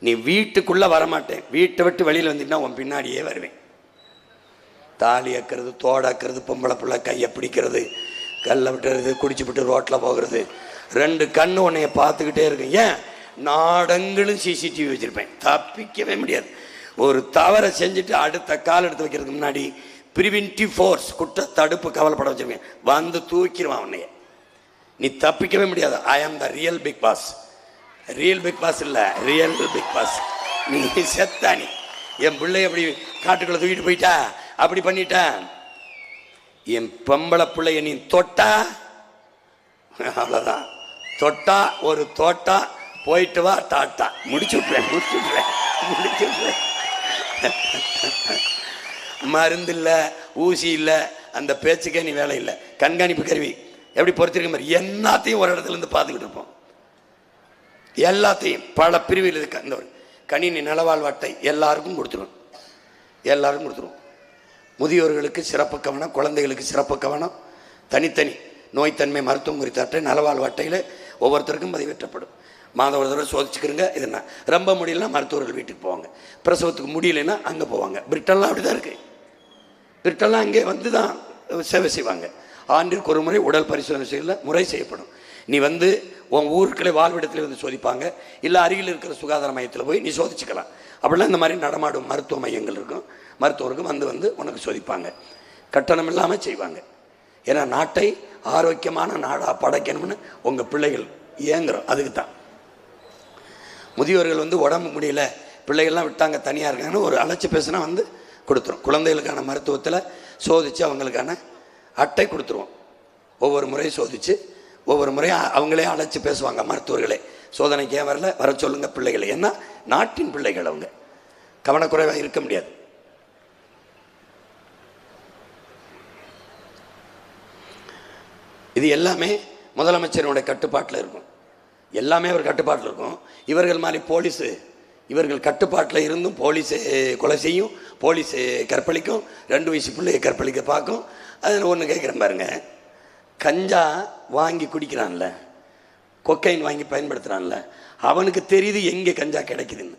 நீ வீட்டுக்குள்ளே வரமாட்டேன், வீட்டை விட்டு வெளியில் வந்துட்டுனா உன் பின்னாடியே வருவேன். தாலி அக்கிறது, தோடாக்கிறது, பொம்பளை பிள்ளை கையை பிடிக்கிறது, கல்லை விட்டுறது, குடிச்சு விட்டு ரோட்டில் போகிறது, 2 கண்ணு உன்னைய பார்த்துக்கிட்டே இருக்கு. ஏன்? நாடங்களும் சிசிடிவி வச்சுருப்பேன், தப்பிக்கவே முடியாது. ஒரு தவறை செஞ்சுட்டு அடுத்த கால் எடுத்து வைக்கிறதுக்கு முன்னாடி ப்ரிவென்டிவ் ஃபோர்ஸ், குற்ற தடுப்பு கவலைப்பட வச்சுருக்கேன். வந்து தூக்கிடுவான் உன்னைய, நீ தப்பிக்கவே முடியாது. I am the real big boss. Real big boss இல்லை, ரியல் பிக் பாஸ். நீ செத்தா, நீ என் பிள்ளைய அப்படி காட்டுக்குள்ளே தூக்கிட்டு போயிட்டா, அப்படி பண்ணிட்டேன். என் பொம்பளை பிள்ளைய நீ தொட்டா அவ்வளோதான். தொட்டா ஒரு தோட்டா, போயிட்டு வா, டாட்டா, முடிச்சு விட்றேன். மருந்து இல்லை, ஊசி இல்லை, அந்த பேச்சுக்கே நீ வேலை இல்லை. கண்காணிப்பு கருவி எப்படி பொறுத்திருக்க மாதிரி எல்லாத்தையும் ஒரு இடத்துல இருந்து பார்த்துக்கிட்டு இருப்போம். எல்லாத்தையும் பல பிரிவில் இருக்கு. அந்த ஒரு கணினி நலவாழ்வு அட்டை எல்லாருக்கும் கொடுத்துருவோம். முதியோர்களுக்கு சிறப்பு கவனம், குழந்தைகளுக்கு சிறப்பு கவனம், தனித்தனி நோய்த்தன்மை மருத்துவம் குறித்த அட்டை நலவாழ்வு அட்டையில் ஒவ்வொருத்தருக்கும் பதிவேற்றப்படும். மாதம் ஒரு தடவை சோதிச்சுக்கிறங்க. இதுனா ரொம்ப முடியலன்னா மருத்துவர்கள் வீட்டுக்கு போவாங்க. பிரசவத்துக்கு முடியலைன்னா அங்கே போவாங்க. பிரிட்டன்லாம் அப்படி தான் இருக்குது. பிரிட்டன்லாம் அங்கே வந்து தான் சேவை செய்வாங்க. ஆண்டிற்கு ஒரு முறை உடல் பரிசோதனை செய்யல முறை செய்யப்படும். நீ வந்து உன் ஊருக்களை வாழ்விடத்தில் வந்து சோதிப்பாங்க, இல்லை அருகில் இருக்கிற சுகாதார மையத்தில் போய் நீ சோதிச்சுக்கலாம். அப்படிலாம் இந்த மாதிரி நடமாடும் மருத்துவ மையங்கள் இருக்கும். மருத்துவருக்கும் வந்து உனக்கு சோதிப்பாங்க. கட்டணம் இல்லாமல் செய்வாங்க. ஏன்னா நாட்டை ஆரோக்கியமான நாடாக படைக்கணும்னு உங்கள் பிள்ளைகள் ஏங்குறோம். அதுக்கு தான் முதியோர்கள் வந்து உடம்பு முடியல, பிள்ளைகள்லாம் விட்டாங்க, தனியாக இருக்காங்கன்னு ஒரு அழைச்சி பேசுனா வந்து கொடுத்துரும். குழந்தைகளுக்கான மருத்துவத்தில் சோதித்து அவங்களுக்கான அட்டை கொடுத்துருவோம். ஒவ்வொரு முறையும் சோதித்து ஒவ்வொரு முறையும் அவங்களே அழைச்சி பேசுவாங்க. மருத்துவர்களே சோதனைக்கு ஏன் வரல, வர சொல்லுங்க பிள்ளைகளை. ஏன்னா நாட்டின் பிள்ளைகள், அவங்க கவனக்குறைவாக இருக்க முடியாது. இது எல்லாமே முதலமைச்சருடைய கட்டுப்பாட்டில் இருக்கும். எல்லாமே அவர் கட்டுப்பாட்டில் இருக்கும். இவர்கள் மாதிரி போலீஸு, இவர்கள் கட்டுப்பாட்டில் இருந்தும் போலீஸு கொலை செய்யும், போலீஸு கற்பழிக்கும், 2 வயசு பிள்ளையை கற்பழிக்க பார்க்கும். அதில் ஒன்று கேட்குறேன் பாருங்க, கஞ்சா வாங்கி குடிக்கிறான்ல, கொக்கைன் வாங்கி பயன்படுத்துகிறான்ல, அவனுக்கு தெரியுது எங்கே கஞ்சா கிடைக்குதுன்னு.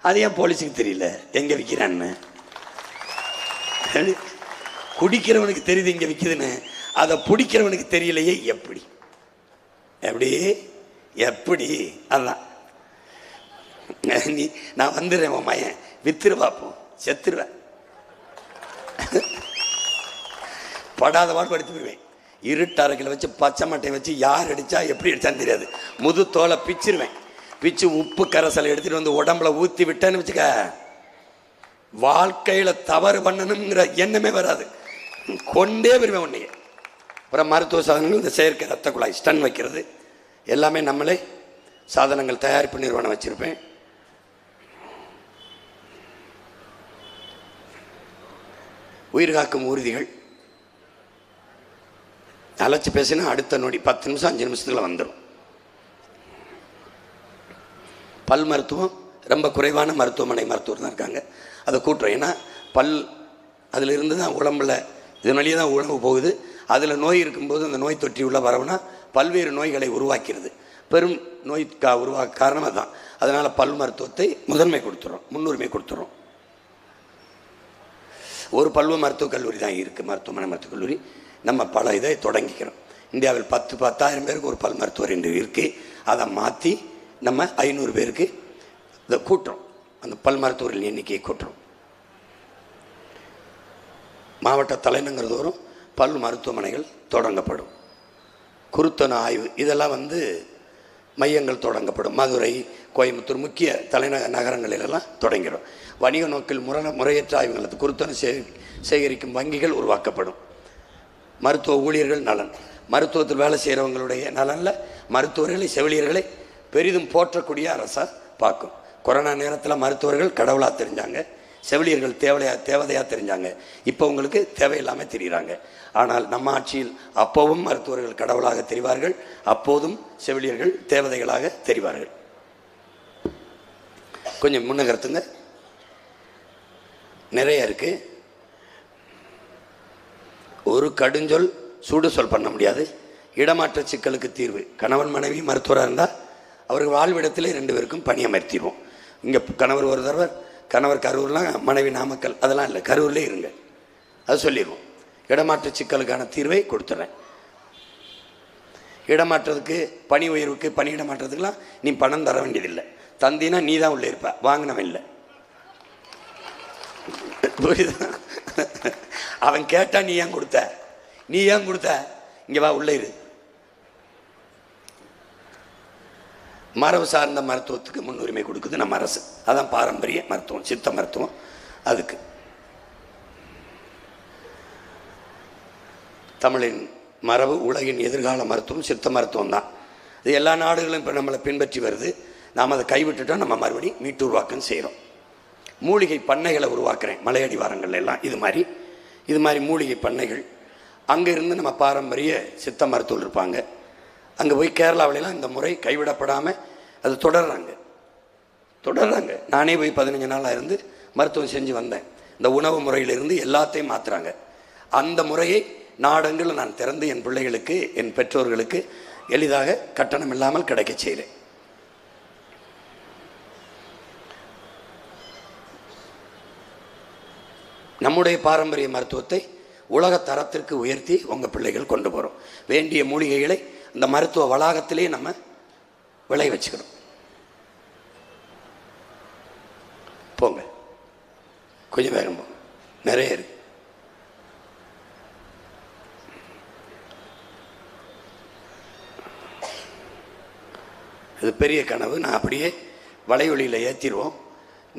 அது ஏன் போலீஸுக்கு தெரியல எங்கே விற்கிறான்னு? குடிக்கிறவனுக்கு தெரியுது இங்கே விற்கிதுன்னு, அதை பிடிக்கிறவனுக்கு தெரியலையே. எப்படி எப்படி? அதான் நீ நான் வந்துடுறேன் உன் மையன், வித்துரு பார்ப்போம், செத்துருவேன். படாத பாடு படுத்து போயிடுவேன். இருட்டறைக்கில் வச்சு பச்சை மட்டையை வச்சு யார் அடித்தா எப்படி அடித்தான்னு தெரியாது. முது தோலை பிச்சிருவேன். பிச்சு உப்பு கரைசலை எடுத்துகிட்டு வந்து உடம்புல ஊற்றி விட்டேன்னு வச்சுக்க, வாழ்க்கையில் தவறு பண்ணணுங்கிற எண்ணமே வராது. கொண்டே வருவேன் உன்னைய. அப்புறம் மருத்துவ சாதனங்கள், இந்த செயற்கை ரத்த குழாய் ஸ்டன் வைக்கிறது எல்லாமே நம்மளே சாதனங்கள் தயாரிப்பு நிறுவனம் வச்சுருப்பேன். உயிர் காக்கும் ஊர்திகள் அழைச்சி பேசினா அடுத்த நொடி 10 நிமிஷம் 5 நிமிஷத்துல வந்துடும். பல் மருத்துவம் ரொம்ப குறைவான மருத்துவமனை மருத்துவர் தான் இருக்காங்க, அதை கூட்டுறோம். ஏன்னா பல் அதில் இருந்து தான் உடம்புல இதன் வழியே தான் உணவு போகுது. அதில் நோய் இருக்கும்போது அந்த நோய் தொற்றி உள்ள வரவுனா பல்வேறு நோய்களை உருவாக்கிறது. பெரும் நோய் உருவாக்க காரணம் அதுதான். அதனால் பல் மருத்துவத்தை முதன்மை கொடுத்துறோம், முன்னுரிமை கொடுத்துறோம். ஒரு பல்வ மருத்துவக் கல்லூரி தான் இருக்குது, மருத்துவமனை மருத்துவக் கல்லூரி. நம்ம பல இதை தொடங்கிக்கிறோம். இந்தியாவில் 10,000 பேருக்கு ஒரு பல் மருத்துவர் என்று இருக்குது. அதை மாற்றி நம்ம 500 பேருக்கு இதை கூட்டுறோம். அந்த பல் மருத்துவர்கள் எண்ணிக்கையை கூட்டுறோம். மாவட்ட தலைநகர் தோறும் பல் மருத்துவமனைகள் தொடங்கப்படும். குருத்தன ஆய்வு இதெல்லாம் மையங்கள் தொடங்கப்படும். மதுரை, கோயம்புத்தூர் முக்கிய தலைநகர் நகரங்களிலெல்லாம் தொடங்கிடும். வணிக நோக்கில் முறையற்ற ஆய்வுகள் குருத்தன சேகரிக்கும் வங்கிகள் உருவாக்கப்படும். மருத்துவ ஊழியர்கள் நலன், மருத்துவத்தில் வேலை செய்கிறவங்களுடைய நலனில் மருத்துவர்களை, செவிலியர்களை பெரிதும் போற்றக்கூடிய அரசாக பார்க்கும். கொரோனா நேரத்தில் மருத்துவர்கள் கடவுளாக தெரிஞ்சாங்க, செவிலியர்கள் தேவதையாக தெரிஞ்சாங்க. இப்போ உங்களுக்கு தேவையில்லாமல் தெரிகிறாங்க. ஆனால் நம்ம ஆட்சியில் அப்போவும் மருத்துவர்கள் கடவுளாக தெரிவார்கள், அப்போதும் செவிலியர்கள் தேவதைகளாக தெரிவார்கள். கொஞ்சம் முன்னகர்த்துங்க, நிறைய இருக்குது. ஒரு கடுஞ்சொல் சூடு சொல் பண்ண முடியாது. இடமாற்ற சிக்கலுக்கு தீர்வு, கணவன் மனைவி மருத்துவராக இருந்தால் அவர்கள் வாழ்விடத்திலே 2 பேருக்கும் பணி அமர்த்திடுவோம். இங்கே கணவர் ஒரு தடவை, கணவர் கரூர்லாம், மனைவி நாமக்கல், அதெல்லாம் இல்லை, கரூர்லேயே இருங்க, அது சொல்லிடுவோம். இடமாற்ற சிக்கலுக்கான தீர்வை கொடுத்துட்றேன். இடமாற்றத்துக்கு, பணி உயர்வுக்கு, பணியிட மாற்றத்துக்குலாம் நீ பணம் தர வேண்டியதில்லை. தந்தினா நீ தான் உள்ளே இருப்ப, வாங்கினவன் இல்லை. புரியுதா? அவன் கேட்டா நீ ஏன் கொடுத்த, நீ ஏன் கொடுத்த, இங்கே வா உள்ளே இரு. மரபு சார்ந்த மருத்துவத்துக்கு முன்னுரிமை கொடுக்குது நம்ம அரசு. அதான் பாரம்பரிய மருத்துவம், சித்த மருத்துவம். அதுக்கு தமிழின் மரபு, உலகின் எதிர்கால மருத்துவம் சித்த மருத்துவம் தான். இது எல்லா நாடுகளும் இப்போ நம்மளை பின்பற்றி வருது. நாம் அதை கைவிட்டுட்டோம், நம்ம மறுபடியும் மீட்டு உருவாக்கம் செய்கிறோம். மூலிகை பண்ணைகளை உருவாக்குறேன் மலையடி வாரங்கள் எல்லாம். இது மாதிரி மூலிகை பண்ணைகள். அங்கே இருந்து நம்ம பாரம்பரிய சித்த மருத்துவர்கள் இருப்பாங்க. அங்கே போய் கேரளாவிலாம் இந்த முறை கைவிடப்படாமல் அது தொடர்றாங்க. நானே போய் 15 நாளாக இருந்து மருத்துவம் செஞ்சு வந்தேன். இந்த உணவு முறையிலிருந்து எல்லாத்தையும் மாற்றுறாங்க. அந்த முறையை நாடெங்கில் நான் திறந்து என் பிள்ளைகளுக்கு, என் பெற்றோர்களுக்கு எளிதாக கட்டணம் இல்லாமல் கிடைக்க செய்கிறேன். நம்முடைய பாரம்பரிய மருத்துவத்தை உலக தரத்திற்கு உயர்த்தி உங்கள் பிள்ளைகள் கொண்டு போகிறோம். வேண்டிய மூலிகைகளை இந்த மருத்துவ வளாகத்திலே நம்ம விளை வச்சுக்கணும். போங்க, கொஞ்சம் வேகம் போங்க, நிறைய இருக்கு. இது பெரிய கனவு. நான் அப்படியே வலையொலியில் ஏற்றிடுவோம்.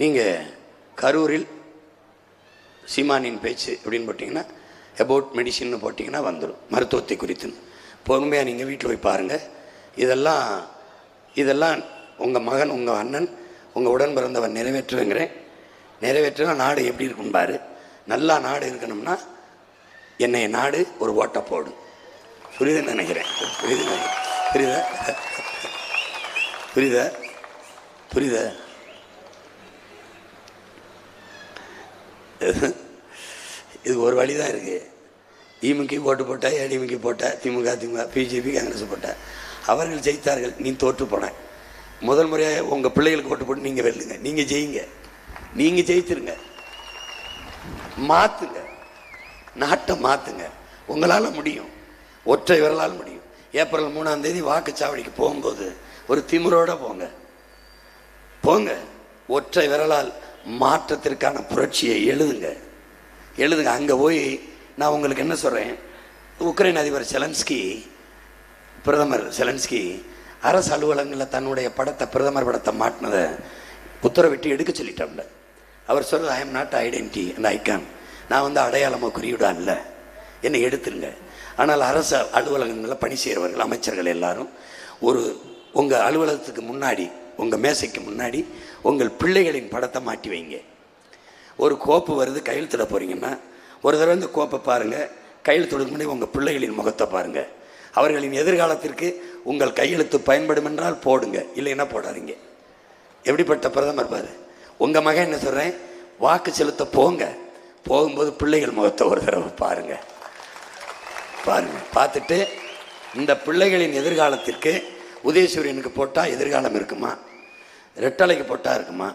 நீங்கள் கரூரில் சீமானின் பேச்சு அப்படின்னு போட்டிங்கன்னா, அபவுட் மெடிசின்னு போட்டிங்கன்னா வந்துடும், மருத்துவத்தை குறித்துன்னு. பொறுமையாக நீங்கள் வீட்டில் போய் பாருங்கள். இதெல்லாம் உங்கள் மகன், உங்கள் அண்ணன், உங்கள் உடன் பிறந்தவன் நிறைவேற்றினா நாடு எப்படி இருக்கும் பாரு. நல்லா நாடு இருக்கணும்னா என்னைய நாடு ஒரு ஓட்டை போடும். புரியுதுன்னு நினைக்கிறேன். புரியுதா? இது ஒரு வழி தான் இருக்குது. திமுக ஓட்டு போட்டா, ஏடிஎம்கே போட்டா, திமுக, பிஜேபி, காங்கிரஸ் போட்டா அவர்கள் ஜெயித்தார்கள். நீ தோற்று போன. முதல் முறையாக உங்கள் பிள்ளைகளுக்கு ஓட்டு போட்டு நீங்கள் வெல்லுங்க, நீங்கள் ஜெயிங்க, நீங்கள் ஜெயித்துருங்க, மாற்றுங்க, நாட்டை மாற்றுங்க. உங்களால் முடியும், ஒற்றை விரலால் முடியும். ஏப்ரல் 3ஆம் தேதி வாக்குச்சாவடிக்கு போகும்போது ஒரு திமிரோடு போங்க. ஒற்றை விரலால் மாற்றத்திற்கான புரட்சியை எழுதுங்க. அங்கே போய் நான் உங்களுக்கு என்ன சொல்கிறேன், உக்ரைன் அதிபர் பிரதமர் செலன்ஸ்கி அரசு அலுவலகங்களில் தன்னுடைய படத்தை, பிரதமர் படத்தை மாட்டினதை உத்தரவிட்டு எடுக்க சொல்லிட்டோம்ல. அவர் சொல்கிறது, I am not identity and icon, நான் அடையாளமோ குறியீடா இல்லை, என்னை எடுத்துருங்க. ஆனால் அரசு அலுவலகங்களில் பணி செய்கிறவர்கள், அமைச்சர்கள் எல்லாரும் உங்கள் அலுவலகத்துக்கு முன்னாடி, உங்கள் மேசைக்கு முன்னாடி உங்கள் பிள்ளைகளின் படத்தை மாட்டி வைங்க. ஒரு கோப்பு வருது, கையெழுத்திட போகிறீங்கன்னா ஒரு தடவை இந்த கோப்பை பாருங்கள், கையெழுத்துக்கு முன்னாடி உங்கள் பிள்ளைகளின் முகத்தை பாருங்கள். அவர்களின் எதிர்காலத்திற்கு உங்கள் கையெழுத்து பயன்படும் என்றால் போடுங்க, இல்லைன்னா போடாதீங்க. எப்படிப்பட்ட பிரதமர் பாரு. உங்கள் மகன் என்ன சொல்கிறேன், வாக்கு செலுத்த போகும்போது பிள்ளைகள் முகத்தை ஒரு தடவை பாருங்க. பார்த்துட்டு இந்த பிள்ளைகளின் எதிர்காலத்திற்கு உதயசூரியனுக்கு போட்டால் எதிர்காலம் இருக்குமா, ரெட்டலைக்கு போட்டால் இருக்குமா,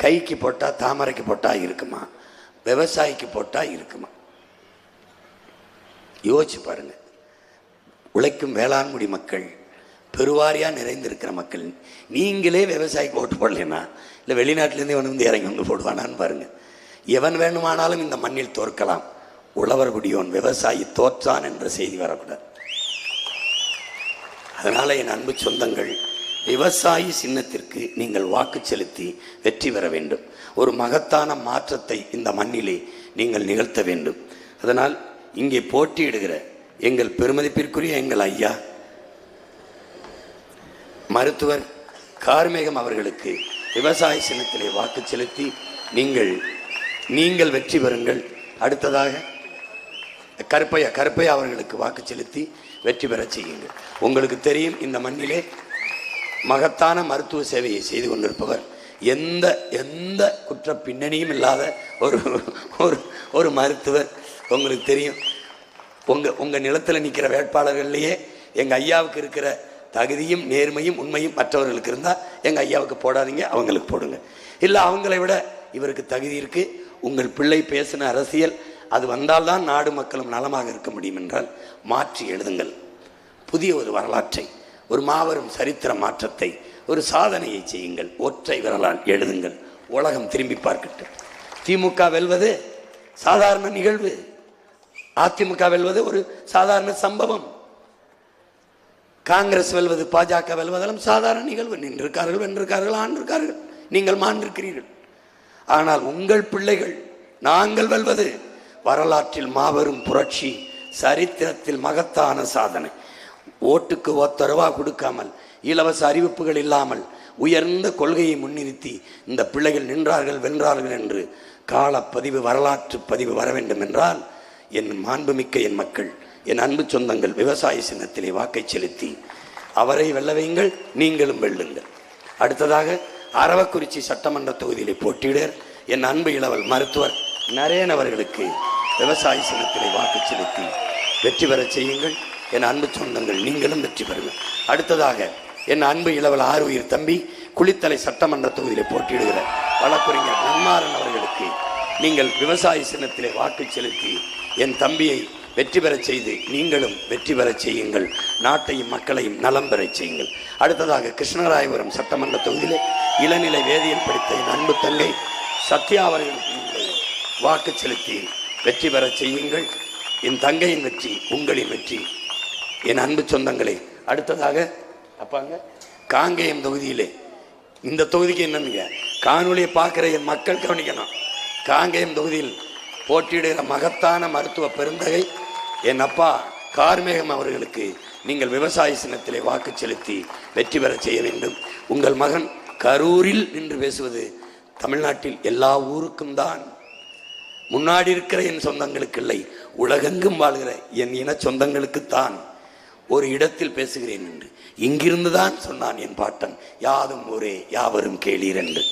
கைக்கு போட்டால் தாமரைக்கு போட்டால் இருக்குமா, விவசாயிக்கு போட்டால் இருக்குமா? யோசிச்சு பாருங்க. உழைக்கும் வேளாண்குடி மக்கள், பெருவாரியாக நிறைந்திருக்கிற மக்கள், நீங்களே விவசாயிக்கு ஓட்டு போடலைன்னா இல்லை வெளிநாட்டிலேருந்து இறங்கி போடுவானான்னு பாருங்கள். எவன் வேணுமானாலும் இந்த மண்ணில் தோற்கலாம், உழவர் குடியோன் விவசாயி தோற்றான் என்ற செய்தி வரக்கூடாது. அதனால் என் அன்பு சொந்தங்கள், விவசாயி சின்னத்திற்கு நீங்கள் வாக்கு செலுத்தி வெற்றி பெற வேண்டும். ஒரு மகத்தான மாற்றத்தை இந்த மண்ணிலே நீங்கள் நிகழ்த்த வேண்டும். அதனால் இங்கே போட்டியிடுகிற எங்கள் பெருமதிப்பிற்குரிய எங்கள் ஐயா மருத்துவர் கார்மேகம் அவர்களுக்கு விவசாய சின்னத்திலே வாக்கு செலுத்தி நீங்கள் வெற்றி பெறுங்கள். அடுத்ததாக கருப்பையா அவர்களுக்கு வாக்கு செலுத்தி வெற்றி பெற செய்யுங்கள். உங்களுக்கு தெரியும், இந்த மண்ணிலே மகத்தான மருத்துவ சேவையை செய்து கொண்டிருப்பவர், எந்த குற்ற பின்னணியும் இல்லாத ஒரு மருத்துவர். உங்களுக்கு தெரியும், உங்கள் நிலத்தில் நிற்கிற வேட்பாளர்கள்லேயே எங்கள் ஐயாவுக்கு இருக்கிற தகுதியும் நேர்மையும் உண்மையும் மற்றவர்களுக்கு இருந்தால் எங்கள் ஐயாவுக்கு போடாதீங்க, அவங்களுக்கு போடுங்க. இல்லை அவங்களை விட இவருக்கு தகுதி இருக்குது, உங்கள் பிள்ளை பேசின அரசியல் அது வந்தால்தான் நாடு மக்களும் நலமாக இருக்க முடியும் என்றால் மாற்றி எழுதுங்கள். புதிய ஒரு வரலாற்றை, ஒரு மாபெரும் சரித்திர மாற்றத்தை, ஒரு சாதனையை செய்யுங்கள். ஒற்றை விரலால் எழுதுங்கள். உலகம் திரும்பி பார்க்கட்டும். திமுக வெல்வது சாதாரண நிகழ்வு, அதிமுக வெல்வது ஒரு சாதாரண சம்பவம், காங்கிரஸ் வெல்வது, பாஜக வெல்வதெல்லாம் சாதாரண நிகழ்வு. நின்றிருக்கார்கள், வென்றிருக்கார்கள், ஆண்டிருக்கார்கள், நீங்கள் மாண்டிருக்கிறீர்கள். ஆனால் உங்கள் பிள்ளைகள், நாங்கள் வெல்வது வரலாற்றில் மாபெரும் புரட்சி, சரித்திரத்தில் மகத்தான சாதனை. ஓட்டுக்கு ஒத்தரவா கொடுக்காமல், இலவச அறிவிப்புகள் இல்லாமல், உயர்ந்த கொள்கையை முன்னிறுத்தி இந்த பிள்ளைகள் நின்றார்கள், வென்றார்கள் என்று காலப்பதிவு, வரலாற்று பதிவு வர வேண்டும் என்றால் என் மாண்புமிக்க என் மக்கள், என் அன்பு சொந்தங்கள், விவசாய சின்னத்திலே வாக்கை செலுத்தி அவரை வெல்ல வையுங்கள், நீங்களும் வெல்லுங்கள். அடுத்ததாக அரவக்குறிச்சி சட்டமன்ற தொகுதியிலே போட்டியிட என் அன்பு இளவல் மருத்துவர் நரேன் அவர்களுக்கு விவசாய சின்னத்திலே வாக்கு செலுத்தி வெற்றி பெற செய்யுங்கள். என் அன்பு சொந்தங்கள், நீங்களும் வெற்றி பெறுங்கள். அடுத்ததாக என் அன்பு இளவல் ஆறுயிர் தம்பி குளித்தலை சட்டமன்ற தொகுதியிலே போட்டியிடுகிற வழக்கறிஞர் நன்மாறன் அவர்களுக்கு நீங்கள் விவசாய சின்னத்திலே வாக்கு செலுத்தி என் தம்பியை வெற்றி பெற செய்து நீங்களும் வெற்றி பெற செய்யுங்கள். நாட்டையும் மக்களையும் நலம் பெற செய்யுங்கள். அடுத்ததாக கிருஷ்ணராயபுரம் சட்டமன்ற தொகுதியிலே இளநிலை வேதியியல் படித்த என் அன்பு தங்கை சத்யா அவர்களுக்கு நீங்கள் வாக்கு செலுத்தி வெற்றி பெற செய்யுங்கள். என் தங்கையின் வெற்றி உங்களின் வெற்றி. என் அன்பு சொந்தங்களே, அடுத்ததாக அப்பாங்க காங்கேயம் தொகுதியிலே, இந்த தொகுதிக்கு என்னன்னு காணொலியை பார்க்குற என் மக்கள் கவனிக்கணும். காங்கேயம் தொகுதியில் போட்டியிடுகிற மகத்தான மருத்துவ பெருந்தகை என் அப்பா கார்மேகம் அவர்களுக்கு நீங்கள் விவசாய சின்னத்திலே வாக்கு செலுத்தி வெற்றி பெற செய்ய வேண்டும். உங்கள் மகன் கரூரில் நின்று பேசுவது தமிழ்நாட்டில் எல்லா ஊருக்கும் தான், முன்னாடி இருக்கிற என் சொந்தங்களுக்கு இல்லை, உலகெங்கும் வாழ்கிற என் இன சொந்தங்களுக்குத்தான் ஒரு இடத்தில் பேசுகிறேன் என்று இங்கிருந்து தான் சொன்னான் என் பாட்டன், யாதும் ஊரே யாவரும் கேளீர் என்று.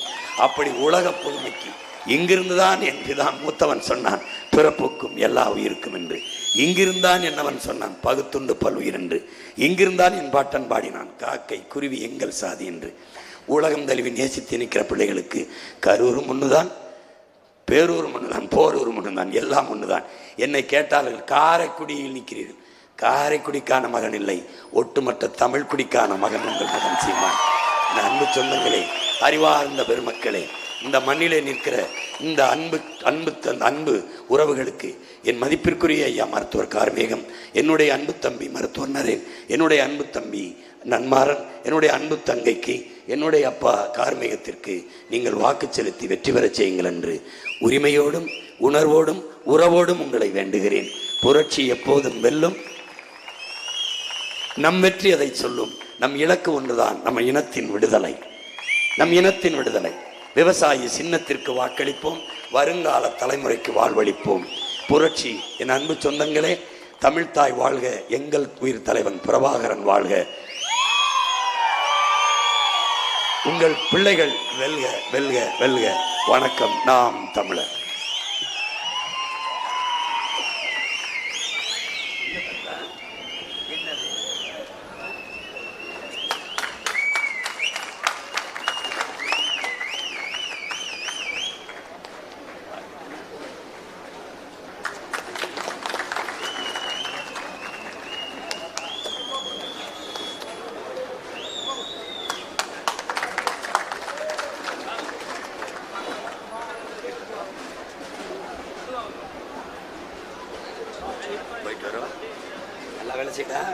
அப்படி உலக பொதுமைக்கு இங்கிருந்துதான் என் பிதான் மூத்தவன் சொன்னான், பிறப்புக்கும் எல்லா உயிருக்கும் என்று. இங்கிருந்தான் என்னவன் சொன்னான், பகுத்துண்டு பல்வுயிர் என்று. இங்கிருந்தான் என் பாட்டன் பாடினான், காக்கை குருவி எங்கள் சாதி என்று. உலகம் தழுவி நேசித்து நிற்கிற பிள்ளைகளுக்கு கரூரும் ஒன்றுதான், பேரூரும் ஒன்றுதான், போரூரும் ஒன்றுதான், எல்லாம் ஒன்றுதான். என்னை கேட்டார்கள், காரைக்குடியில் நிற்கிறீர்கள். காரைக்குடிக்கான மகன் இல்லை, ஒட்டுமொத்த தமிழ் குடிக்கான மகன் உங்கள் மகன் சீமான். அன்பு சொந்தங்களே, அறிவார்ந்த பெருமக்களே, இந்த மண்ணிலே நிற்கிற இந்த அன்பு உறவுகளுக்கு என் மதிப்பிற்குரிய ஐயா மருத்துவர் கார்மேகம், என்னுடைய அன்பு தம்பி மருத்துவர் நரேன், என்னுடைய அன்பு தம்பி நன்மாறன், என்னுடைய அன்பு தங்கைக்கு, என்னுடைய அப்பா கார்மேகத்திற்கு நீங்கள் வாக்கு செலுத்தி வெற்றி பெறச் செய்யுங்கள் என்று உரிமையோடும் உணர்வோடும் உறவோடும் உங்களை வேண்டுகிறேன். புரட்சி எப்போதும் வெல்லும். நம் வெற்றி அதை சொல்லும். நம் இலக்கு ஒன்றுதான், நம்ம இனத்தின் விடுதலை, நம் இனத்தின் விடுதலை. விவசாயி சின்னத்திற்கு வாக்களிப்போம், வருங்கால தலைமுறைக்கு வாழ்வளிப்போம். புரட்சி. என் அன்பு சொந்தங்களே, தமிழ்தாய் வாழ்க, எங்கள் உயிர் தலைவன் பிரபாகரன் வாழ்க, உங்கள் பிள்ளைகள் வெல்க வெல்க வெல்க. வணக்கம். நாம் தமிழர். போயிட்டு வரோம். நல்லா வேலை செய்யலாம்.